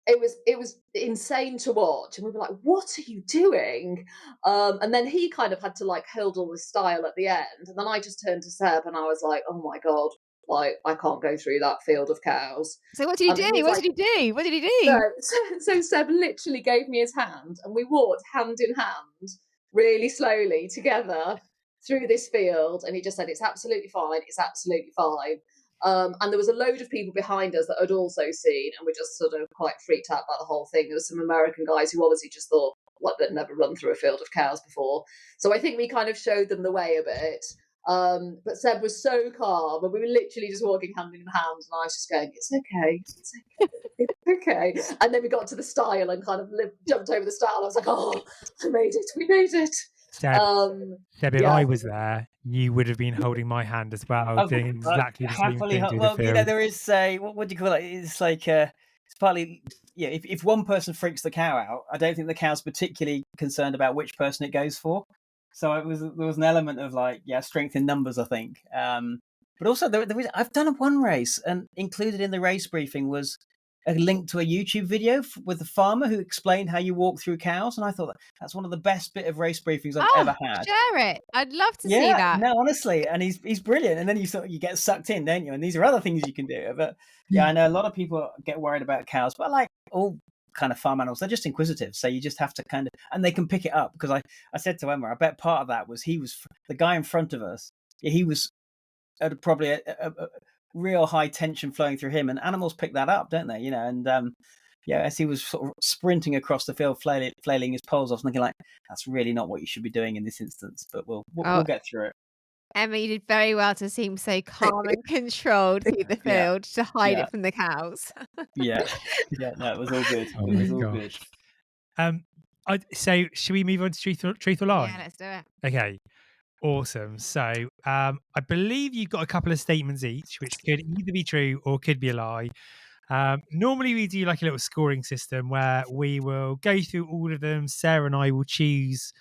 It was insane to watch, and we were like, "What are you doing?" And then he kind of had to like hold all this style at the end, and then I just turned to Seb and I was like, "Oh my god, like I can't go through that field of cows." So what did he do? What did he do? So Seb literally gave me his hand, and we walked hand in hand, really slowly together through this field, and he just said, "It's absolutely fine, it's absolutely fine." And there was a load of people behind us that had also seen, and were just sort of quite freaked out by the whole thing. There were some American guys who obviously just thought, like, they'd never run through a field of cows before. So I think we kind of showed them the way a bit. But Seb was so calm, and we were literally just walking hand in hand, and I was just going, "It's okay, it's okay, it's okay." And then we got to the stile and kind of jumped over the stile. I was like, "Oh, we made it. Seb, if I was there, you would have been holding my hand as well, doing exactly the same thing. Well, you know, there is what do you call it? It's like it's partly, yeah. If one person freaks the cow out, I don't think the cow's particularly concerned about which person it goes for. So there was an element of like, yeah, strength in numbers, I think. But also I've done one race, and included in the race briefing was a link to a YouTube video with a farmer who explained how you walk through cows, and I thought that's one of the best bit of race briefings I've ever had. Share it. I'd love to see that. No, honestly, and he's brilliant. And then you get sucked in, don't you? And these are other things you can do. But yeah, I know a lot of people get worried about cows, but I like all kind of farm animals. They're just inquisitive, so you just have to kind of, and they can pick it up. Because I said to Emma, I bet part of that was the guy in front of us. He was at probably a real high tension flowing through him, and animals pick that up, don't they? You know, and as he was sort of sprinting across the field, flailing his poles off, thinking like, that's really not what you should be doing in this instance. But we'll get through it. Emma, you did very well to seem so calm and controlled through the field to hide it from the cows. No, it was all good. Oh, it was all good. So should we move on to truth or lie? Yeah, let's do it. Okay. Awesome. So I believe you've got a couple of statements each, which could either be true or could be a lie. Normally we do like a little scoring system where we will go through all of them. Sarah and I will choose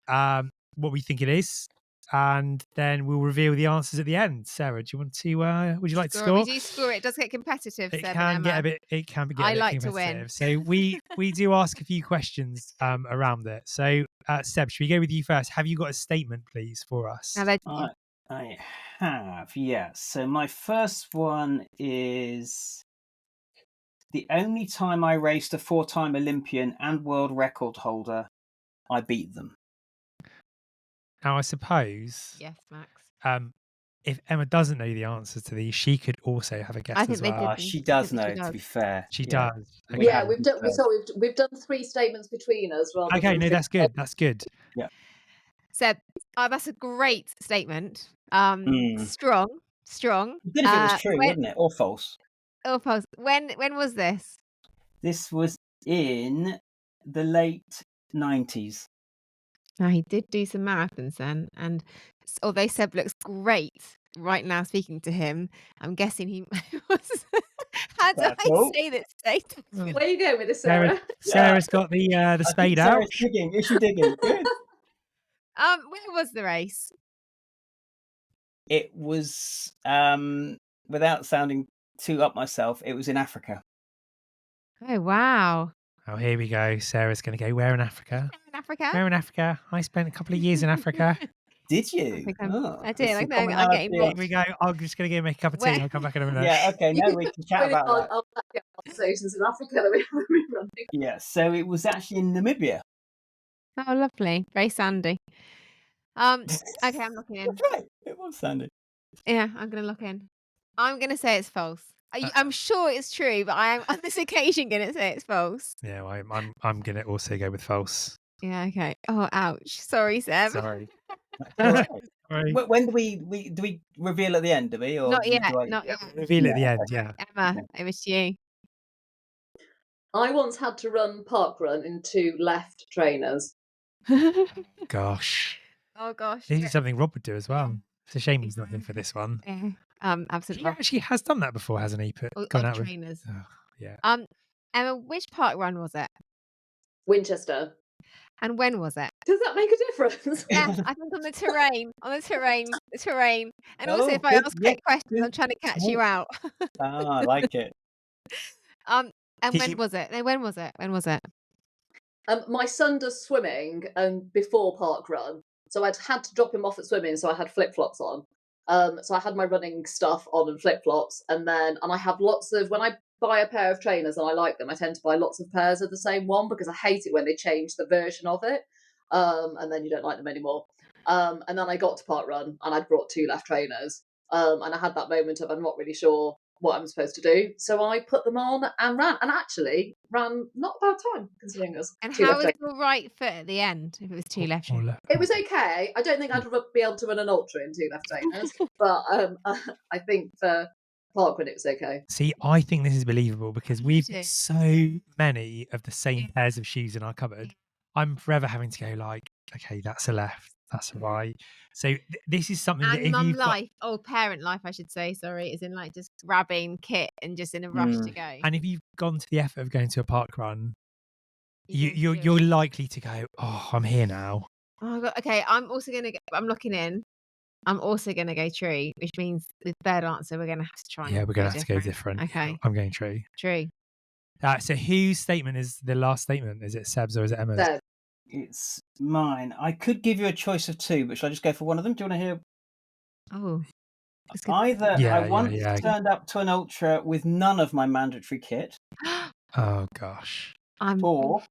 what we think it is, and then we'll reveal the answers at the end. Sarah, do you want to? Would you like to score? We do score. It does get competitive. It can get a bit. It can be. I like to win. So we do ask a few questions around it. So Seb, should we go with you first? Have you got a statement, please, for us? I have. Yeah. So my first one is: the only time I raced a 4-time Olympian and world record holder, I beat them. Now, I suppose. Yes, Max. if Emma doesn't know the answers to these, she could also have a guess as well. She does know, to be fair. She does. Okay. Yeah, we've done 3 statements between us. Okay, no, that's good. That's good. Yeah. Seb, that's a great statement. Strong. Good if it was true, wouldn't it? Or false. Or false. When was this? This was in the late 90s. Now, he did do some marathons then, and although Seb looks great right now speaking to him, I'm guessing he was. How do I say this statement? Where are you going with this, Sarah? Sarah's got the spade out. Sarah's digging. Is she digging? Good. Where was the race? It was, without sounding too up myself, it was in Africa. Oh wow! Oh, here we go. Sarah's going to go. Where in Africa? In Africa. Where in Africa? I spent a couple of years in Africa. Did you? I did. there's some I'm getting commonality. Here we go. I'm just going to go make a cup of tea. Where- I'll come back in a minute. Yeah, okay, no, we can chat about that. I'll get conversations in Africa that we've been running. Yeah, so it was actually in Namibia. Oh, lovely. Very sandy. Okay, I'm looking in. That's right, it was Sandy. Yeah, I'm gonna look in. I'm gonna say it's false. I'm sure it's true, but I am on this occasion gonna say it's false. Yeah, well, I'm going to also go with false. Yeah. Okay. Oh, ouch. Sorry, Seb. Sorry. All right. Sorry. When do we reveal at the end, do we? Or Not yet. do I- Not yet. Reveal at the end. Yeah. Emma, over to you. I once had to run parkrun in 2 left trainers. Gosh. Oh gosh. This is something Rob would do as well. It's a shame he's not here for this one. Yeah. He Absolutely. actually has done that before, hasn't he? Gone out with. Trainers. Oh, yeah. Emma, which park run was it? Winchester. And when was it? Does that make a difference? Yeah, I think on the terrain. The terrain. And also, Oh, if I good, ask yeah, quick questions, good I'm trying to catch you point. out. I like it. And Did when you- was it? No, when was it? When was it? My son does swimming before parkrun, so I'd had to drop him off at swimming, so I had flip-flops on. So I had my running stuff on and flip-flops, and I have lots of, when I buy a pair of trainers and I like them, I tend to buy lots of pairs of the same one because I hate it when they change the version of it, and then you don't like them anymore. And then I got to parkrun and I'd brought 2 left trainers, and I had that moment of I'm not really sure what I'm supposed to do, so I put them on and ran, and actually ran not a bad time considering us. And 2 how left was trainers. your right foot at the end if it was 2 left? Or left. It was okay. I don't think I'd be able to run an ultra in 2 left trainers, but I think for parkrun it was okay. See, I think this is believable because we've too. got so many of the same pairs of shoes in our cupboard. I'm forever having to go like, okay, that's a left, that's a right. So this is something that And if mum you've got, life, parent life, I should say. Sorry, is in like just grabbing kit and just in a rush to go. and if you've gone to the effort of going to a park run, You can do it. you're likely to go, oh, I'm here now. Oh god. Okay, I'm also gonna go. I'm looking in. I'm also gonna go true, which means the third answer we're gonna have to try. Yeah, and we're gonna have to go different. Okay, I'm going true. true. So whose statement is the last statement? Is it Seb's or is it Emma's? So, It's mine. I could give you a choice of 2, but shall I just go for one of them? Do you want to hear? Oh, that's good. Either Yeah, I once yeah. turned up to an ultra with none of my mandatory kit, Oh gosh. I'm or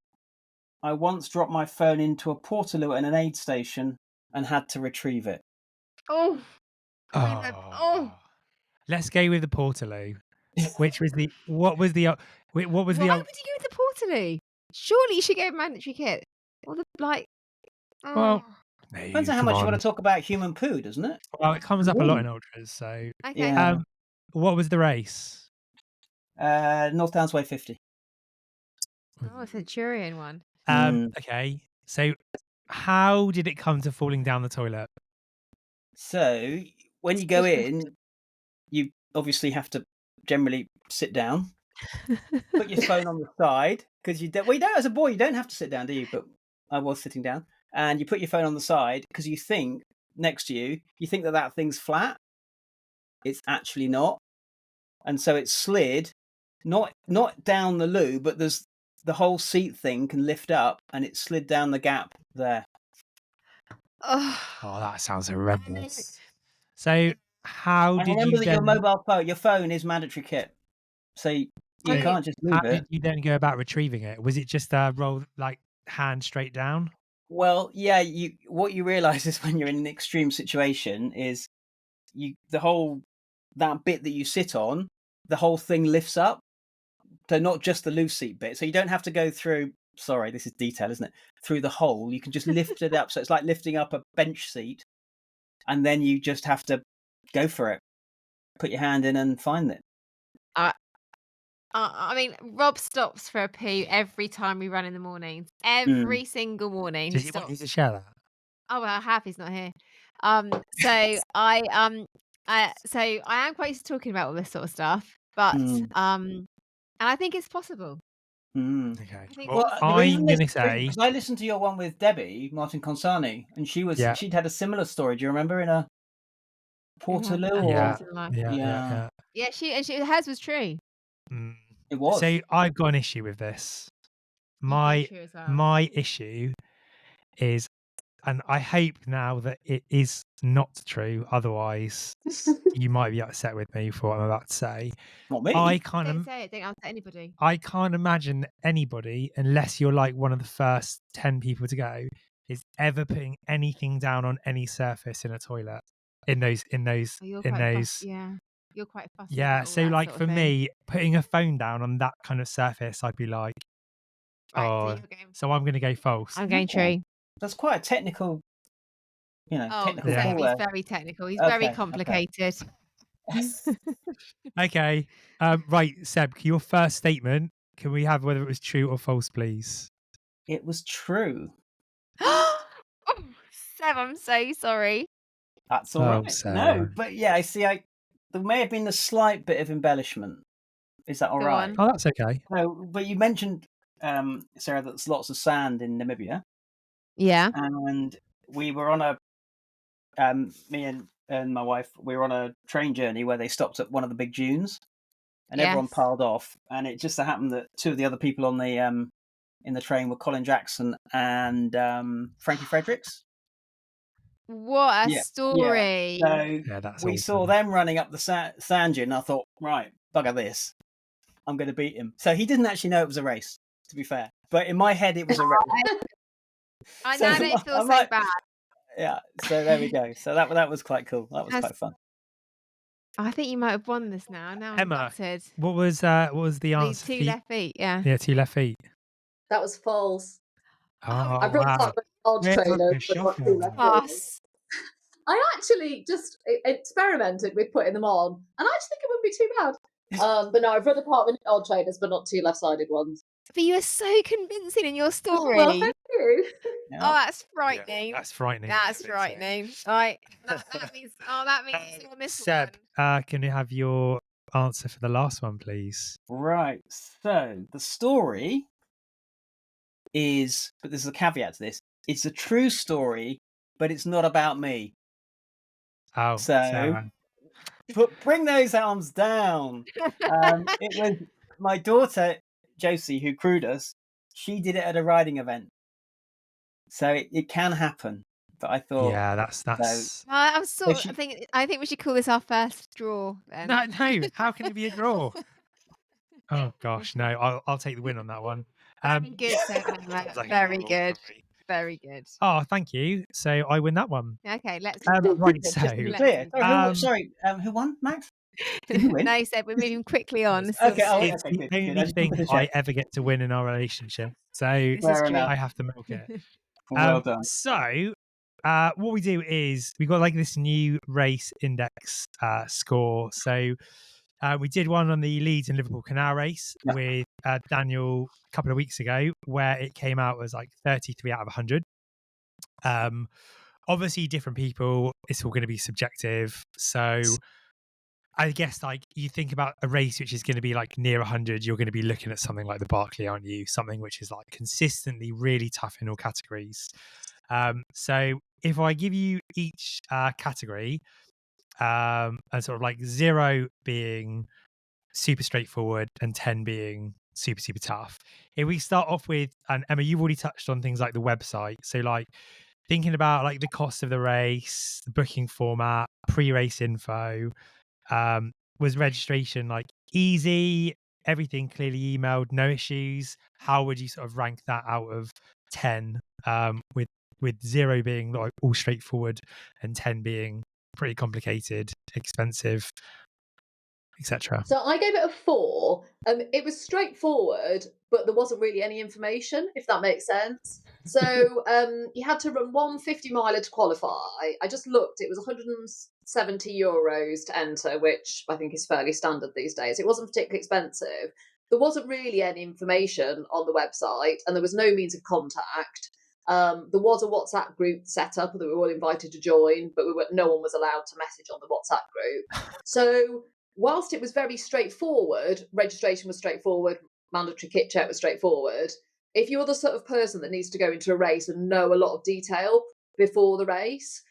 I once dropped my phone into a portaloo at an aid station and had to retrieve it. oh. Oh. Let's go with the Portaloo. Which was the what was the Why would you go with the Portaloo? Surely you should go with mandatory kit. Or the like. Well, Depends on how come much you on. want to talk about human poo, doesn't it? Well, it comes up a lot in ultras. So, Okay. Yeah. what was the race? North Downs Way 50. Oh, a Centurion one. Okay. So, how did it come to falling down the toilet? So when you go in, you obviously have to generally sit down, put your phone on the side because you don't. As a boy, you don't have to sit down, do you? But I was sitting down, and you put your phone on the side because you think next to you, you think that thing's flat. It's actually not, and so it slid, not down the loo, but there's the whole seat thing can lift up, and it slid down the gap there. Oh, that sounds horrendous. So, how And did remember you that your phone is mandatory kit, so you can't just move How it. did you then go about retrieving it? Was it just a roll like hand straight down? Well, yeah. What you realise is when you're in an extreme situation is that bit that you sit on, the whole thing lifts up. So not just the loose seat bit. So you don't have to go through. Sorry, this is detail, isn't it? Through the hole, you can just lift it up. So it's like lifting up a bench seat, and then you just have to go for it. Put your hand in and find it. I mean, Rob stops for a poo every time we run in the mornings. Every single morning. Does he he want you stops. to share that? Oh well, I have. He's not here. So I am quite used to talking about all this sort of stuff, but and I think it's possible. Okay. Well, Well, I'm going to say, because I listened to your one with Debbie Martin Consani, and she'd had a similar story. Do you remember in a Portaloo? Yeah. Yeah, hers was true. It was. So I've got an issue with this. True as well. My issue is, and I hope now that it is not true. Otherwise, you might be upset with me for what I'm about to say. Not me. Don't say it. Don't upset anybody. I can't imagine anybody, unless you're like one of the first 10 people to go, is ever putting anything down on any surface in a toilet. You're quite fussy. Yeah. So like for me, putting a phone down on that kind of surface, I'd be like, so I'm going to go false. I'm going true. That's quite a technical, technical Seb, call. He's very technical. He's very complicated. Okay. Right, Seb, your first statement, can we have whether it was true or false, please? It was true. Seb, I'm so sorry. That's all right. Sarah. No, but yeah, I see. There may have been a slight bit of embellishment. Is that all right? Oh, that's okay. No, but you mentioned, Sarah, that there's lots of sand in Namibia. Yeah. And we were on me and my wife, we were on a train journey where they stopped at one of the big dunes, and everyone piled off. And it just so happened that two of the other people on the in the train were Colin Jackson and Frankie Fredericks. What a story! Yeah. So we saw them running up the sand dune, and I thought, right, bugger this, I'm going to beat him. So he didn't actually know it was a race, to be fair. But in my head, it was a race. I don't feel so bad. Yeah, so there we go. So that was quite cool. That was quite fun. I think you might have won this now. Now I'm Emma, gutted. what was the answer? Two left feet, yeah. Yeah, 2 left feet. That was false. Oh, I brought up an odd trainer, but not 2 left feet. I actually just experimented with putting them on, and I just think it wouldn't be too bad. But no, I've run apart with odd trainers, but not 2 left-sided ones. But you were so convincing in your story. Well, thank you. Yeah. Oh, that's frightening. Yeah, that's frightening. That's frightening. All right. That means you won this Seb, can you have your answer for the last one, please? Right. So the story is, but there's a caveat to this. It's a true story, but it's not about me. Oh, so bring those arms down. It was my daughter Josie who crewed us. She did it at a riding event, so it can happen. But I thought, yeah, that's. I think we should call this our first draw. Then. No, how can it be a draw? Oh gosh, no! I'll take the win on that one. Very good, very good. Very good. Oh, thank you. So I win that one. Okay, let's. Right, so clear. Who won, Max? Did you win? No, Seb, we're moving quickly on. Okay, it's the only thing I ever get to win in our relationship. So I have to milk it. Well done. So what we do is we got like this new race index score. So we did one on the Leeds and Liverpool Canal race with Daniel a couple of weeks ago, where it came out as like 33 out of 100. Obviously, different people, it's all going to be subjective. So I guess like you think about a race which is going to be like near 100, you're going to be looking at something like the Barclay, aren't you? Something which is like consistently really tough in all categories. So if I give you each category, and sort of like 0 being super straightforward and 10 being super, super tough. If we start off with, and Emma, you've already touched on things like the website. So like thinking about like the cost of the race, the booking format, pre-race info, was registration like easy, everything clearly emailed, no issues? How would you sort of rank that out of 10, with 0 being like all straightforward and 10 being pretty complicated, expensive, etc.? So I gave it a 4. It was straightforward, but there wasn't really any information, if that makes sense. So you had to run 150 miler to qualify. I just looked, it was €170 to enter, which I think is fairly standard these days. It wasn't particularly expensive. There wasn't really any information on the website, and there was no means of contact. There was a WhatsApp group set up that we were all invited to join, but no one was allowed to message on the WhatsApp group. So whilst it was very straightforward, registration was straightforward, mandatory kit check was straightforward. If you're the sort of person that needs to go into a race and know a lot of detail before the race,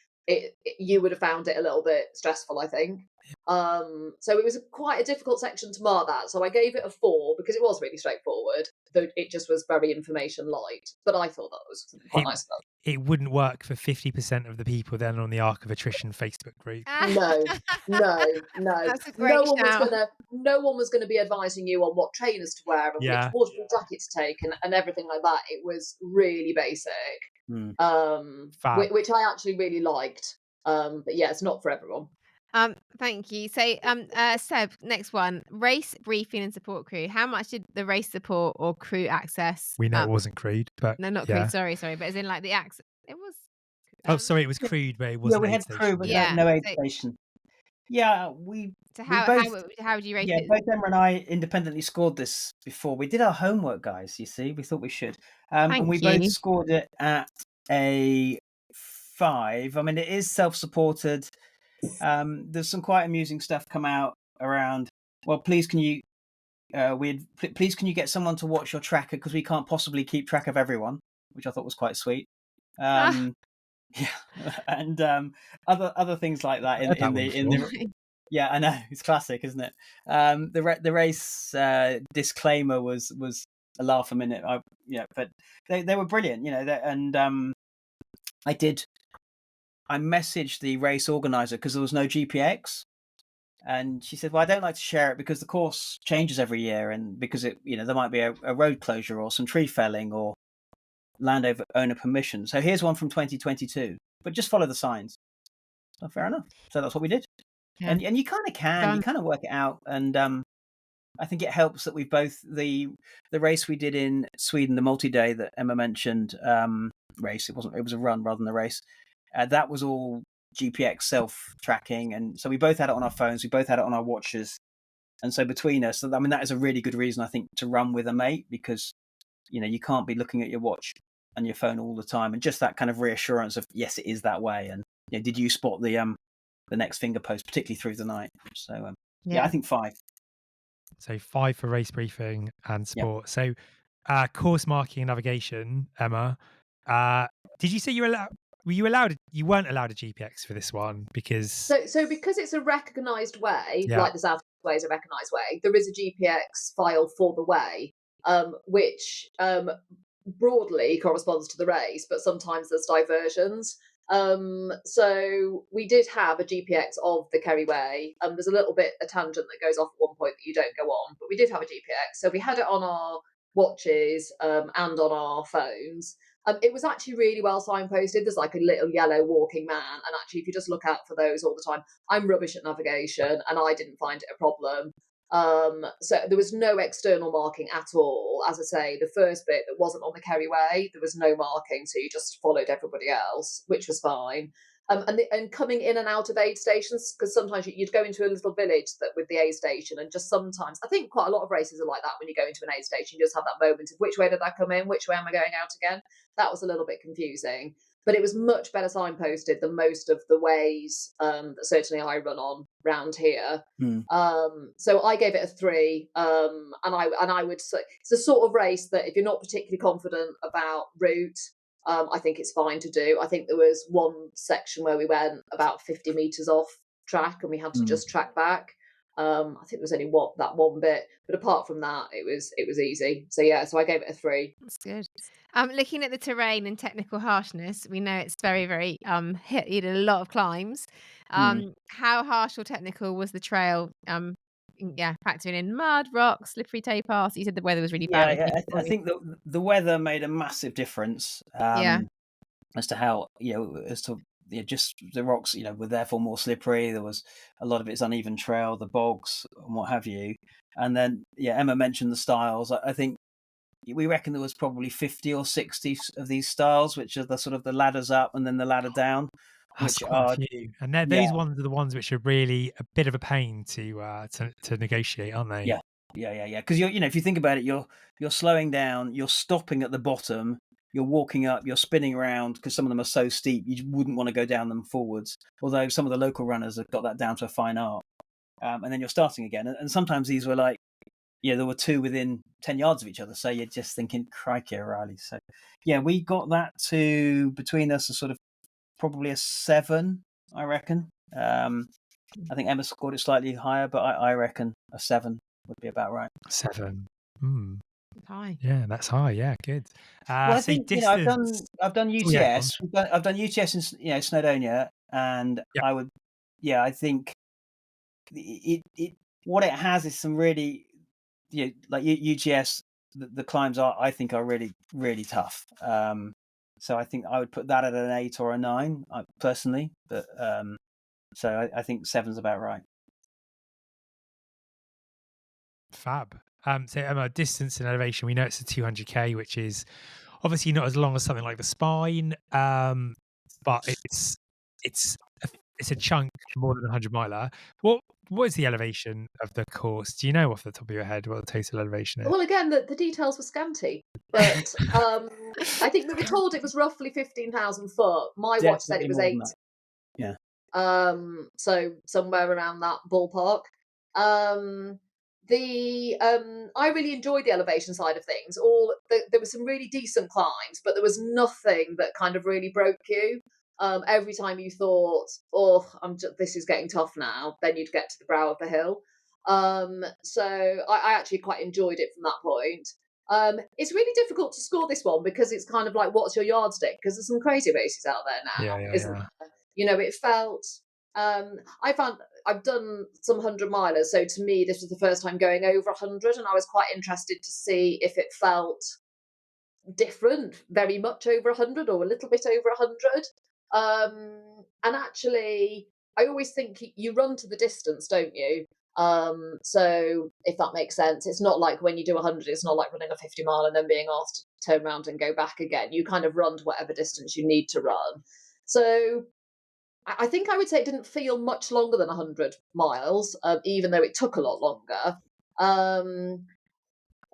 you would have found it a little bit stressful, I think. So it was quite a difficult section to mark that. So I gave it a 4 because it was really straightforward, though it just was very information light. But I thought that was quite nice about it. It wouldn't work for 50% of the people then on the Arc of Attrition Facebook group. No. That's a great shout. No one was gonna be advising you on what trainers to wear and which waterproof jacket to take and everything like that. It was really basic. Which I actually really liked. But yeah, it's not for everyone. Thank you. So, Seb, next one: race briefing and support crew. How much did the race support or crew access? We know it wasn't crewed, but no, not crewed. Sorry, but as in like the access. It was. Sorry, it was crewed, but it wasn't. Yeah, we had crew, but no aid station. Yeah, we. So how would you rate it? Yeah, both Emma and I independently scored this before. We did our homework, guys. You see, we thought we should, and we both scored it at a 5. I mean, it is self-supported. There's some quite amusing stuff come out around. Well, please can you get someone to watch your tracker because we can't possibly keep track of everyone, which I thought was quite sweet. Yeah, and other things like that in the yeah, I know, it's classic, isn't it? The race disclaimer was a laugh a minute. But they were brilliant, and I messaged the race organizer because there was no GPX, and she said, well, I don't like to share it because the course changes every year, and because it, there might be a road closure or some tree felling or landowner permission. So here's one from 2022, but just follow the signs. So fair enough. So that's what we did. Yeah. And you kind of work it out. And I think it helps that we've both the race we did in Sweden, the multi-day that Emma mentioned, race. It was a run rather than a race. That was all GPX self-tracking, and so we both had it on our phones. We both had it on our watches, and so between us, I mean, that is a really good reason, I think, to run with a mate, because you can't be looking at your watch and your phone all the time, and just that kind of reassurance of yes, it is that way, and did you spot the next finger post, particularly through the night? So yeah, I think 5. So 5 for race briefing and support. Yeah. So course marking and navigation, Emma. Did you say you weren't allowed a GPX for this one because so because it's a recognised way, like the South Way is a recognised way, there is a GPX file for the way, which broadly corresponds to the race, but sometimes there's diversions. So we did have a GPX of the Kerry Way. There's a little bit a tangent that goes off at one point that you don't go on, but we did have a GPX. So we had it on our watches and on our phones. It was actually really well signposted. There's like a little yellow walking man, and actually, if you just look out for those all the time, I'm rubbish at navigation, and I didn't find it a problem. So there was no external marking at all. As I say, the first bit that wasn't on the Kerry Way, there was no marking, so you just followed everybody else, which was fine. And coming in and out of aid stations, because sometimes you'd go into a little village with the aid station, and just sometimes, I think quite a lot of races are like that. When you go into an aid station, you just have that moment of which way did that come in, which way am I going out again? That was a little bit confusing, but it was much better signposted than most of the ways that certainly I run on round here. So I gave it a 3, and I would say it's a sort of race that if you're not particularly confident about route, I think it's fine to do. I think there was one section where we went about 50 metres off track and we had to just track back. I think there was only that one bit, but apart from that, it was easy. So yeah, so I gave it a 3. That's good. Looking at the terrain and technical harshness, we know it's very, very you did a lot of climbs. How harsh or technical was the trail? Factoring in mud, rocks, slippery towpaths. You said the weather was really bad. Yeah, I think the weather made a massive difference. As to how just the rocks were therefore more slippery. There was a lot of it's uneven trail, the bogs and what have you. And then Emma mentioned the styles. I think we reckon there was probably 50 or 60 of these styles, which are the sort of the ladders up and then the ladder down. That's quite a few. And these ones are the ones which are really a bit of a pain to negotiate, aren't they? Yeah. Because if you think about it, you're slowing down, you're stopping at the bottom, you're walking up, you're spinning around because some of them are so steep you wouldn't want to go down them forwards. Although some of the local runners have got that down to a fine art. And then you're starting again. And sometimes these were like there were two within 10 yards of each other. So you're just thinking, crikey, O'Reilly. So yeah, we got that to between us a sort of probably a 7, I reckon. I think Emma scored it slightly higher, but I reckon a 7 would be about right. 7. High. Yeah, that's high. Yeah, good. Well, I think distance... I've done UTS. I've done UTS in Snowdonia, and I think it what it has is some really like UTS. The climbs I think are really, really tough. So I think I would put that at an 8 or a 9 personally, but so I think 7's about right. Fab. So Emma, distance and elevation, we know it's a 200k, which is obviously not as long as something like the Spine, but it's a chunk more than 100 miler. What is the elevation of the course? Do you know off the top of your head what the total elevation is? Well, again, the details were scanty, but I think we were told it was roughly 15,000 foot. My watch said it was 8. Yeah. So somewhere around that ballpark. I really enjoyed the elevation side of things. There were some really decent climbs, but there was nothing that kind of really broke you. Every time you thought, this is getting tough now, then you'd get to the brow of the hill. So I actually quite enjoyed it from that point. It's really difficult to score this one because it's kind of like, what's your yardstick? Because there's some crazy races out there now, isn't there? It felt... I found I've done some 100 milers, so to me this was the first time going over 100, and I was quite interested to see if it felt different, very much over 100 or a little bit over 100. And actually, I always think you run to the distance, don't you? So if that makes sense, it's not like when you do 100, it's not like running a 50 mile and then being asked to turn around and go back again. You kind of run to whatever distance you need to run. So I think I would say it didn't feel much longer than 100 miles, even though it took a lot longer.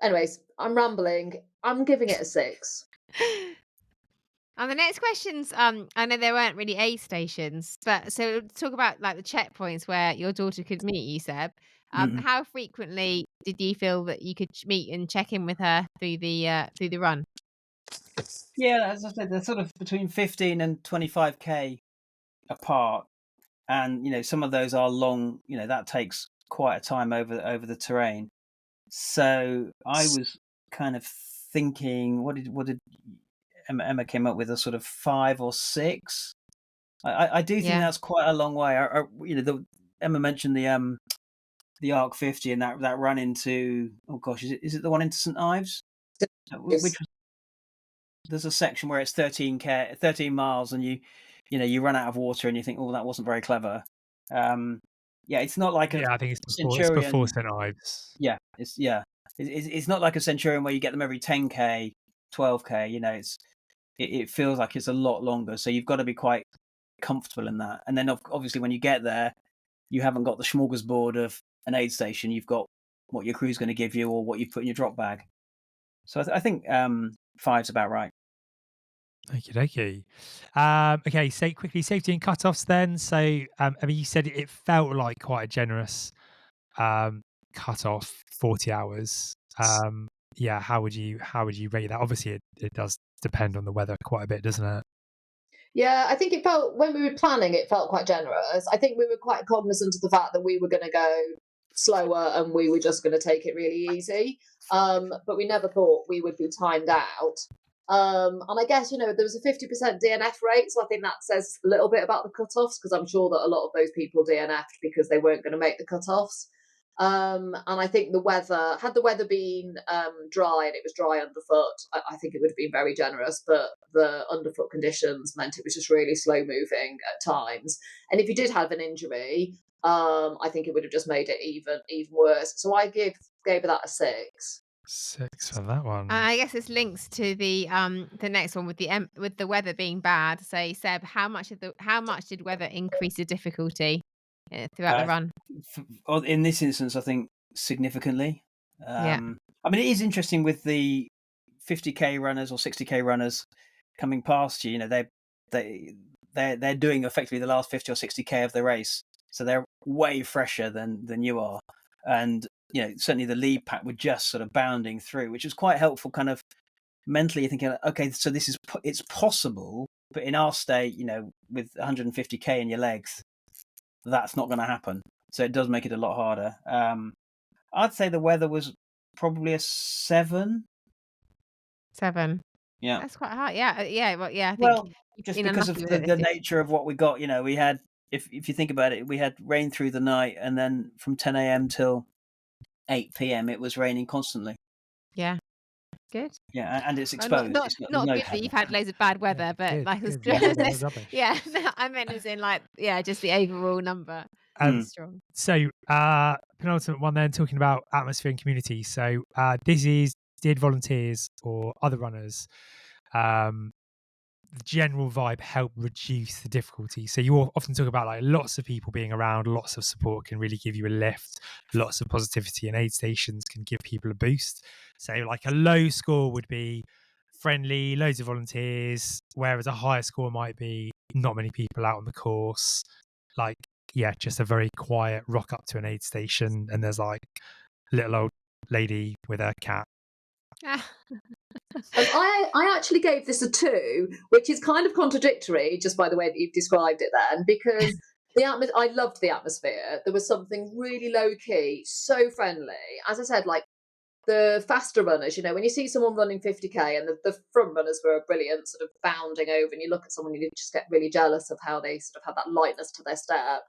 Anyways, I'm rambling. I'm giving it a 6. And the next questions, I know there weren't really aid stations, but so talk about like the checkpoints where your daughter could meet you, Seb. How frequently did you feel that you could meet and check in with her through the run? Yeah, as I said, they're sort of between 15 and 25k apart, and some of those are long. That takes quite a time over the terrain. So I was kind of thinking, what did Emma came up with a sort of 5 or 6. I do think that's quite a long way. Emma mentioned the Arc 50 and that run into, oh gosh, is it the one into St Ives? There's a section where it's 13 miles and you run out of water and you think, oh, that wasn't very clever. It's not like I think it's before St Ives. It's not like a Centurion where you get them every 10k, 12k. It feels like it's a lot longer, so you've got to be quite comfortable in that. And then obviously when you get there, you haven't got the smorgasbord of an aid station. You've got what your crew's going to give you or what you put in your drop bag. So I think 5's about right. Okey-dokey. Okay, so quickly, safety and cut-offs then. So, you said it felt like quite a generous cut-off, 40 hours. How would you rate that? Obviously, it does depend on the weather quite a bit, doesn't it? Yeah, I think it felt, when we were planning, it felt quite generous. I think we were quite cognizant of the fact that we were going to go slower and we were just going to take it really easy. But we never thought we would be timed out. And I guess, there was a 50% DNF rate, so I think that says a little bit about the cut-offs, because I'm sure that a lot of those people DNF'd because they weren't going to make the cut-offs. And I think had the weather been dry and it was dry underfoot, I think it would have been very generous, but the underfoot conditions meant it was just really slow moving at times. And if you did have an injury, I think it would have just made it even worse. So I gave that a 6. 6 for that one. I guess this links to the next one with the weather being bad. So Seb, how much did weather increase the difficulty throughout the run? In this instance, I think significantly. I mean, it is interesting with the 50k runners or 60k runners coming past you. They're doing effectively the last 50 or 60k of the race, so they're way fresher than you are. And certainly the lead pack were just sort of bounding through, which was quite helpful. Kind of mentally thinking, okay, so it's possible, but in our state, with 150k in your legs, that's not going to happen. So it does make it a lot harder. I'd say the weather was probably a 7. 7. Yeah, that's quite hard. Yeah. Well, yeah. I think well, just because of unlucky with the nature of what we got. We had, if you think about it, we had rain through the night, and then from 10 a.m. till 8 p.m. it was raining constantly. Yeah. Good. Yeah, and it's exposed. Not It's good no that you've had loads of bad weather, but good, like good. it's Rubbish. yeah. I meant as in just the overall number. Strong. So penultimate one then, talking about atmosphere and community. So this is, did volunteers or other runners, the general vibe help reduce the difficulty? So you often talk about like lots of people being around, lots of support can really give you a lift, lots of positivity, and aid stations can give people a boost. So like a low score would be friendly, loads of volunteers, whereas a higher score might be not many people out on the course, like just a very quiet rock up to an aid station and there's like a little old lady with a cat. I actually gave this a 2, which is kind of contradictory just by the way that you've described it then, because I loved the atmosphere. There was something really low key, so friendly. As I said, like the faster runners, when you see someone running 50k and the front runners were brilliant, sort of bounding over, and you look at someone and you just get really jealous of how they sort of have that lightness to their step.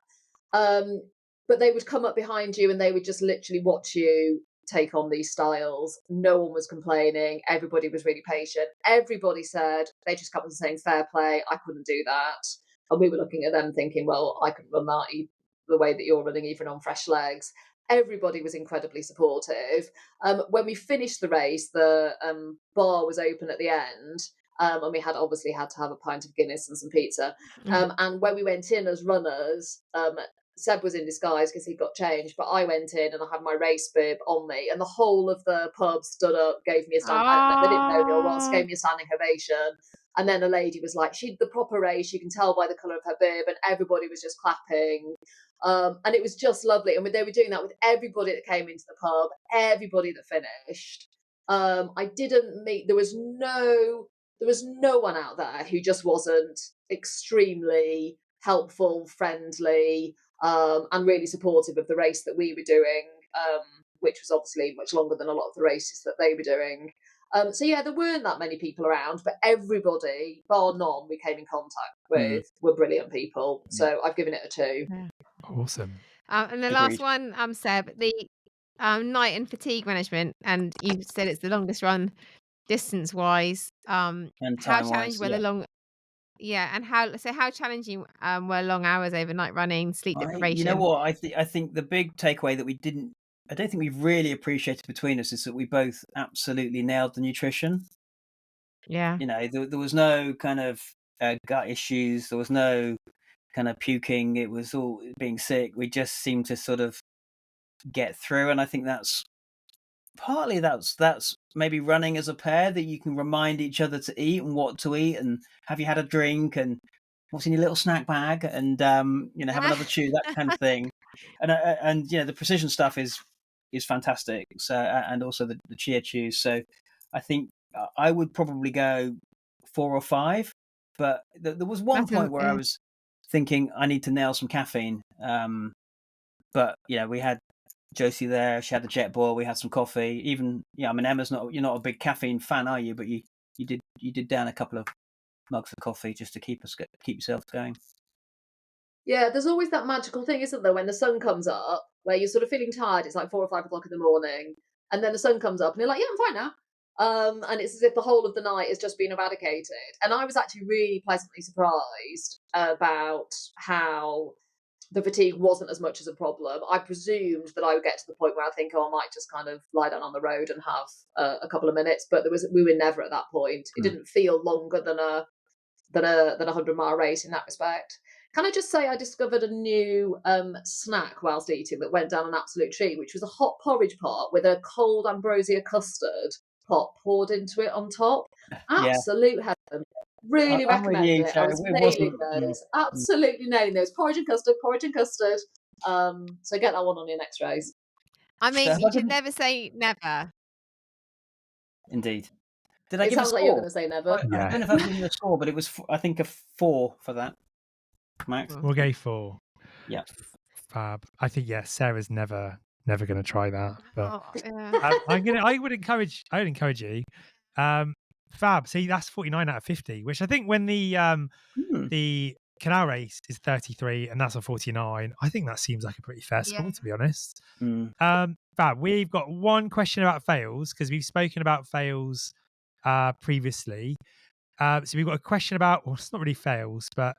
But they would come up behind you and they would just literally watch you take on these styles. No one was complaining. Everybody was really patient. Everybody said, they just kept on saying fair play, I couldn't do that. And we were looking at them thinking, well, I couldn't run that the way that you're running, even on fresh legs. Everybody was incredibly supportive. When we finished the race, the bar was open at the end. And we had to have a pint of Guinness and some pizza. And when we went in as runners, Seb was in disguise because he got changed, but I went in and I had my race bib on me, and the whole of the pub stood up, gave me a standing. They didn't know who I was, gave me a standing ovation. And then a lady was like, she'd the proper race, you can tell by the colour of her bib, and everybody was just clapping. And it was just lovely. And they were doing that with everybody that came into the pub, everybody that finished. I didn't meet, there was no one out there who just wasn't extremely helpful, friendly, and really supportive of the race that we were doing, which was obviously much longer than a lot of the races that they were doing. So there weren't that many people around, but everybody, bar none, we came in contact with were brilliant people. So I've given it a 2. Yeah. Awesome. And the last one, Seb, the night and fatigue management, and you said it's the longest run distance-wise. And how challenging were the long? Yeah, and how challenging were long hours overnight running, sleep deprivation? You know what? I think the big takeaway that I don't think we've really appreciated between us is that we both absolutely nailed the nutrition. Yeah. There was no kind of gut issues. There was no kind of puking. It was all being sick. We just seemed to sort of get through. And I think that's maybe running as a pair, that you can remind each other to eat and what to eat, and have you had a drink and what's in your little snack bag, and have another chew, that kind of thing. And the precision stuff is fantastic. So and also the chia chews. So I think I would probably go 4 or 5. But there was one point where I was thinking I need to nail some caffeine. But we had Josie there. She had the Jet Boil. We had some coffee. Even Emma's you're not a big caffeine fan, are you? But you did down a couple of mugs of coffee just to keep yourself going. Yeah, there's always that magical thing, isn't there, when the sun comes up, where you're sort of feeling tired. It's like 4 or 5 o'clock in the morning, and then the sun comes up, and you're like, yeah, I'm fine now. And it's as if the whole of the night has just been eradicated. And I was actually really pleasantly surprised about how the fatigue wasn't as much as a problem. I presumed that I would get to the point where I think, I might just kind of lie down on the road and have a couple of minutes. But we were never at that point. It didn't feel longer than a 100-mile race in that respect. Can I just say I discovered a new snack whilst eating that went down an absolute treat, which was a hot porridge pot with a cold ambrosia custard pot poured into it on top. Absolute heaven. Really recommend it. I was nailing those. Absolutely nailing those. Porridge and custard. So get that one on your next race. I mean, So you should never say never. Indeed. Did I It give a sounds score? like you're going to say never. I don't know if I've given you a score, but it was, I think, a 4 for that. Max? We'll go 4. Yeah. Fab. I think, Sarah's never going to try that. But Oh, yeah. I would encourage you. Fab. See, that's 49 out of 50, which I think when the canal race is 33 and that's a 49, I think that seems like a pretty fair score, to be honest. Fab, we've got one question about fails, because we've spoken about fails previously. So we've got a question about, well, it's not really fails, but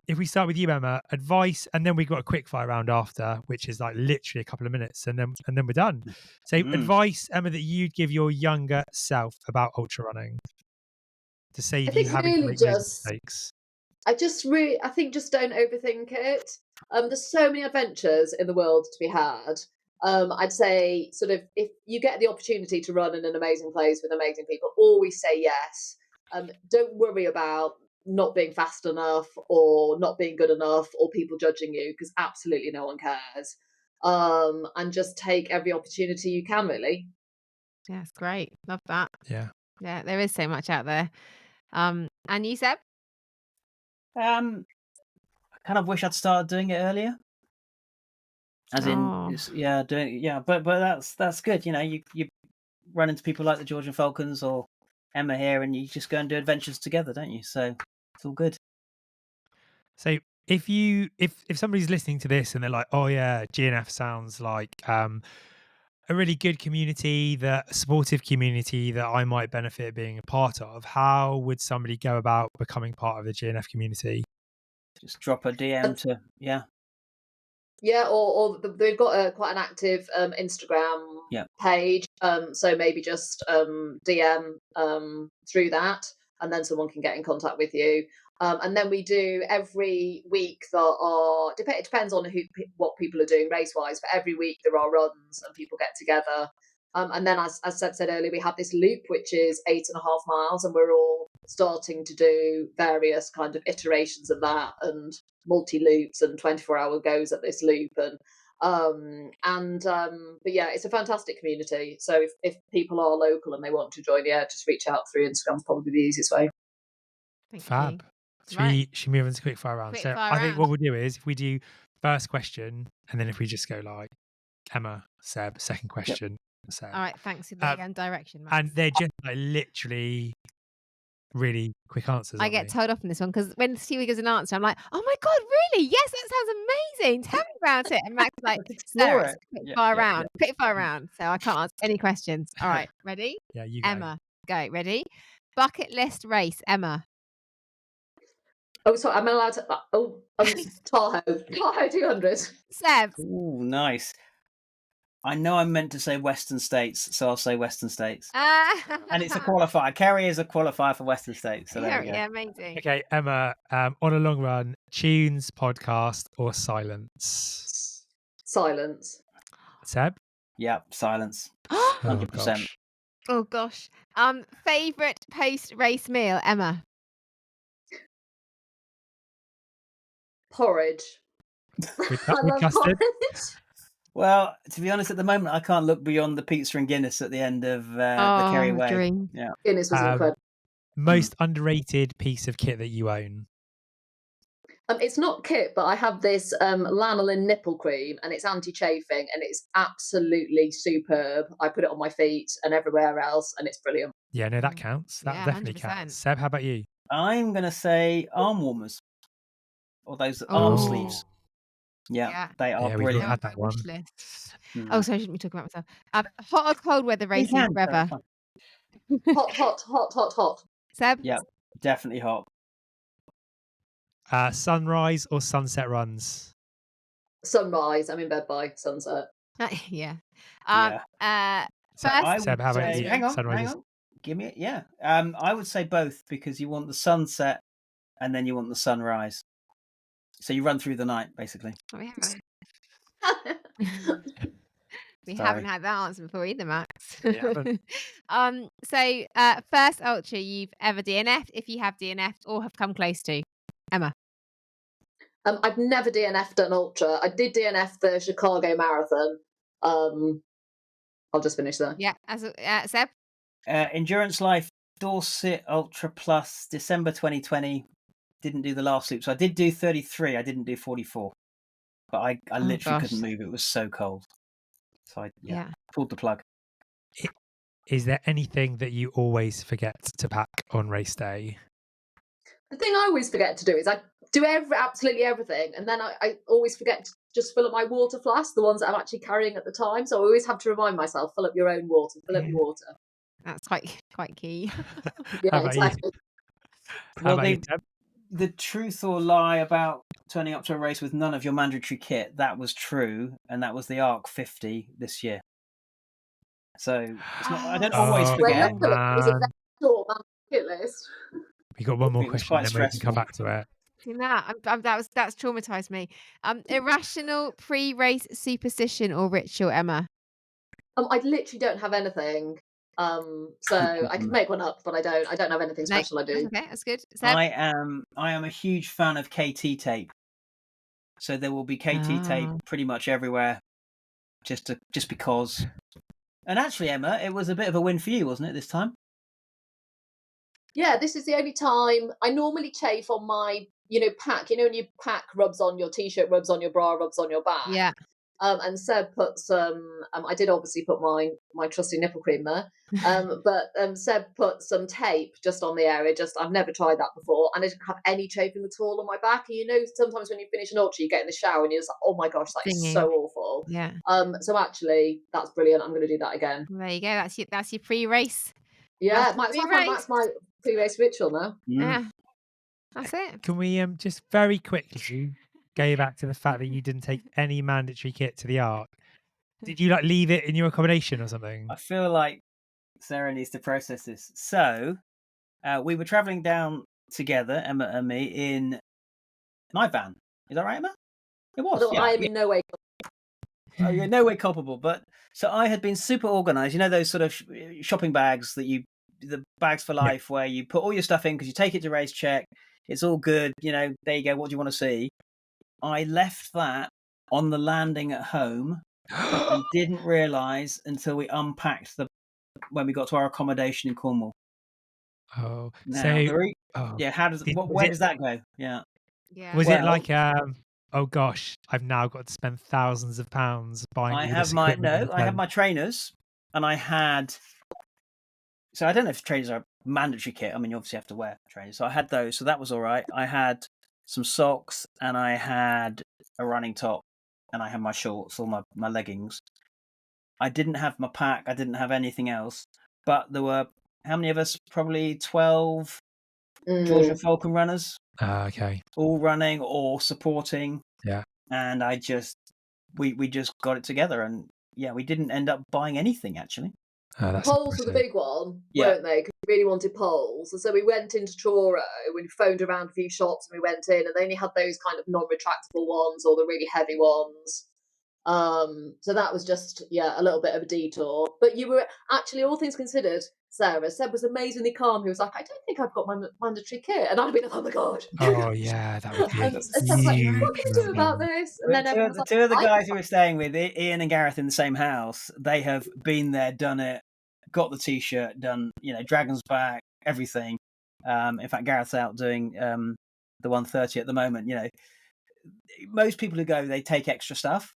if we start with you, Emma, advice, and then we've got a quickfire round after, which is like literally a couple of minutes, and then we're done. So advice, Emma, that you'd give your younger self about ultra running to save you having to make those mistakes. I think just don't overthink it. There's so many adventures in the world to be had. I'd say sort of, if you get the opportunity to run in an amazing place with amazing people, always say yes. Don't worry about not being fast enough or not being good enough or people judging you, because absolutely no one cares. And just take every opportunity you can, really. Yeah, it's great. Love that. Yeah, there is so much out there. And you, Seb? I kind of wish I'd started doing it earlier. As in, but that's good. You know, you run into people like the George Falcons or Emma here, and you just go and do adventures together, don't you? So it's all good. So if somebody's listening to this and they're like, oh yeah, GNF sounds like a really good community, a supportive community that I might benefit being a part of, how would somebody go about becoming part of the GNF community? Just drop a DM to or they've got quite an active Instagram page, so maybe just DM through that, and then someone can get in contact with you. And then we do every week, it depends on what people are doing race wise, but every week there are runs and people get together. And then, as Seb said earlier, we have this loop, which is 8.5 miles, and we're all starting to do various kind of iterations of that, and multi-loops and 24-hour goes at this loop. But yeah, it's a fantastic community. So if people are local and they want to join, just reach out through Instagram. Is probably the easiest way. Fab. Should we move into quickfire round? I think what we'll do is, if we do first question, and then if we just go like Emma, Seb, second question. Seb. All right, thanks for the direction, Max. And they're just like literally really quick answers. I get told off in this one, because when Stewie gives an answer, I'm like, oh my God, really? Yes, that sounds amazing. Tell me about it. And Max is like, Sarah, quickfire round. So I can't answer any questions. All right, ready? Yeah, you go. Emma, go. Ready? Bucket list race, Emma. Oh, sorry, I'm allowed to. Tahoe 200. Seb. Oh, nice. I know I'm meant to say Western States, so I'll say Western States. And it's a qualifier. Kerry is a qualifier for Western States. So there we go. Yeah, amazing. Okay, Emma, on a long run, tunes, podcast, or silence? Silence. Seb? Yep, silence. 100%. Oh gosh. Favorite post-race meal, Emma? Porridge. I love custard. Porridge. Well, to be honest, at the moment, I can't look beyond the pizza and Guinness at the end of the Kerry Way. Dream. Yeah. Guinness was incredible. Most underrated piece of kit that you own? It's not kit, but I have this lanolin nipple cream, and it's anti-chafing, and it's absolutely superb. I put it on my feet and everywhere else, and it's brilliant. Yeah, no, that counts. That definitely 100%. counts. Seb, how about you? I'm going to say arm warmers, or those arm sleeves. Yeah, they are brilliant. We've had that one. Oh, sorry, I shouldn't be talking about myself. Hot or cold weather racing forever? Hot. Seb? Yeah, definitely hot. Sunrise or sunset runs? Sunrise. I'm in bed by sunset. Yeah. Seb, how about you? Hang on. Give me it. I would say both, because you want the sunset and then you want the sunrise. So you run through the night, basically. We haven't had that answer before either, Max. So first ultra you've ever DNF'd, if you have DNF'd or have come close to, Emma. I've never DNF'd an ultra. I did DNF the Chicago Marathon, I'll just finish there. Yeah, Seb? Endurance Life Dorset Ultra Plus, December 2020. Didn't do the last loop. So I did do 33. I didn't do 44. But I literally couldn't move. It was so cold. So I pulled the plug. Is there anything that you always forget to pack on race day? The thing I always forget to do is I do absolutely everything, and then I always forget to just fill up my water flask, the ones that I'm actually carrying at the time. So I always have to remind myself, fill up your own water, fill up your water. That's quite key. Yeah, exactly. Well, the truth or lie about turning up to a race with none of your mandatory kit, that was true, and that was the ARC 50 this year. So it's not, I don't always forget. Is it that short kit list? We got one more question, and then we can come back to it. That's traumatized me. Irrational pre-race superstition or ritual, Emma? I literally don't have anything. So I could make one up, but I don't have anything special. I do. Okay, that's good. Seb? I am a huge fan of KT tape. So there will be KT tape pretty much everywhere, just because. And actually, Emma, it was a bit of a win for you, wasn't it, this time? Yeah, this is the only time I normally chafe on my, pack. When you pack rubs on your t-shirt, rubs on your bra, rubs on your back. Yeah. And Seb put some. I did obviously put my trusty nipple cream there. But Seb put some tape just on the area. I've never tried that before, and I didn't have any chafing at all on my back. And sometimes when you finish an ultra, you get in the shower and you're just like, oh my gosh, that is so awful. Yeah. So actually, that's brilliant. I'm going to do that again. There you go. That's your pre-race. Yeah, that's my pre-race ritual now. Yeah, that's it. Can we just very quickly go back to the fact that you didn't take any mandatory kit to the ARC? Did you leave it in your accommodation or something? I feel like Sarah needs to process this. So we were travelling down together, Emma and me, in my van. Is that right, Emma? It was. Although I am in no way. Oh, you're no way culpable. But so I had been super organised. Those sort of shopping bags the bags for life, where you put all your stuff in because you take it to race check. It's all good. There you go. What do you want to see? I left that on the landing at home and didn't realise until we unpacked when we got to our accommodation in Cornwall. Oh, now, how does where does that go? Yeah. Was it like oh gosh, I've now got to spend thousands of pounds buying. I have my trainers, and I had. So I don't know if trainers are mandatory kit. I mean, you obviously have to wear trainers. So I had those. So that was all right. I had some socks, and I had a running top, and I had my shorts, all my leggings. I didn't have my pack. I didn't have anything else. But there were, how many of us? Probably 12 George Falcon Runners. Okay. All running or supporting. Yeah. And we just got it together, and we didn't end up buying anything actually. Poles were the big one, weren't they? Because we really wanted poles. And so we went into Truro, we phoned around a few shops, and we went in, and they only had those kind of non-retractable ones or the really heavy ones. So that was just, a little bit of a detour. But you were actually, all things considered, Sarah, Seb was amazingly calm. He was like, I don't think I've got my mandatory kit. And I'd been like, oh my God. Oh, yeah, that would be and Seb's like, what can we do about this? And then two of the guys who were staying with, Ian and Gareth, in the same house, they have been there, done it, got the T-shirt, done, Dragon's back, everything. In fact, Gareth's out doing the 130 at the moment. Most people who go, they take extra stuff.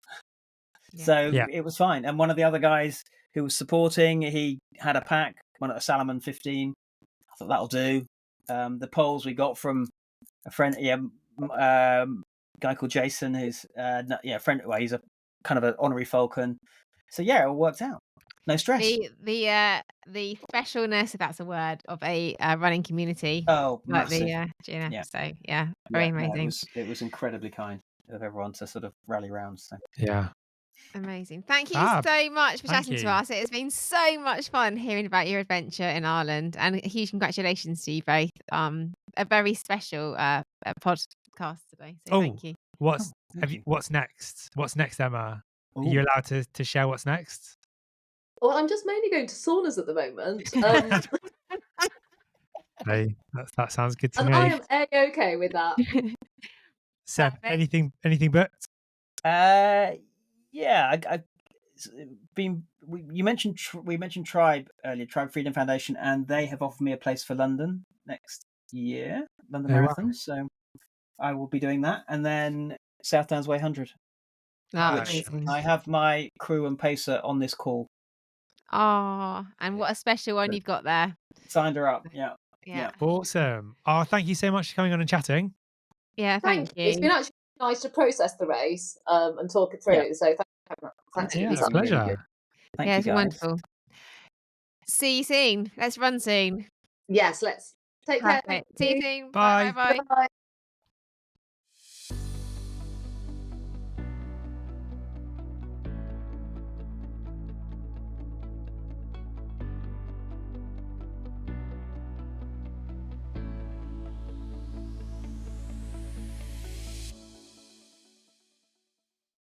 So it was fine. And one of the other guys who was supporting, he had a pack, a Salomon 15. I thought that'll do. The poles we got from a friend, guy called Jason, who's friend. Well, he's a kind of an honorary Falcon. So it all worked out. No stress. The specialness, if that's a word, of a running community. Oh, massive. So very amazing. It was incredibly kind of everyone to sort of rally around. So amazing. Thank you so much for chatting to us. It has been so much fun hearing about your adventure in Ireland, and a huge congratulations to you both. A very special podcast today. So thank you. What's next? What's next, Emma? Are you allowed to share what's next? Well, I'm just mainly going to saunas at the moment. Hey, that sounds good to and me. I am A-okay with that. Seb, anything booked? you mentioned we mentioned Tribe earlier, Tribe Freedom Foundation, and they have offered me a place for London next year, London Marathon. Wow. So I will be doing that, and then South Downs Way 100. Which I have my crew and pacer on this call. Oh, and what a special one you've got there. Signed her up. Yeah. Awesome. Oh, thank you so much for coming on and chatting. Yeah, thank you. It's been actually nice to process the race and talk it through. Yeah. So thanks. Yeah, it's a pleasure. Really thank you, it's guys. Wonderful. See you soon. Let's run soon. Yes, let's take care. See you soon. Bye. Bye.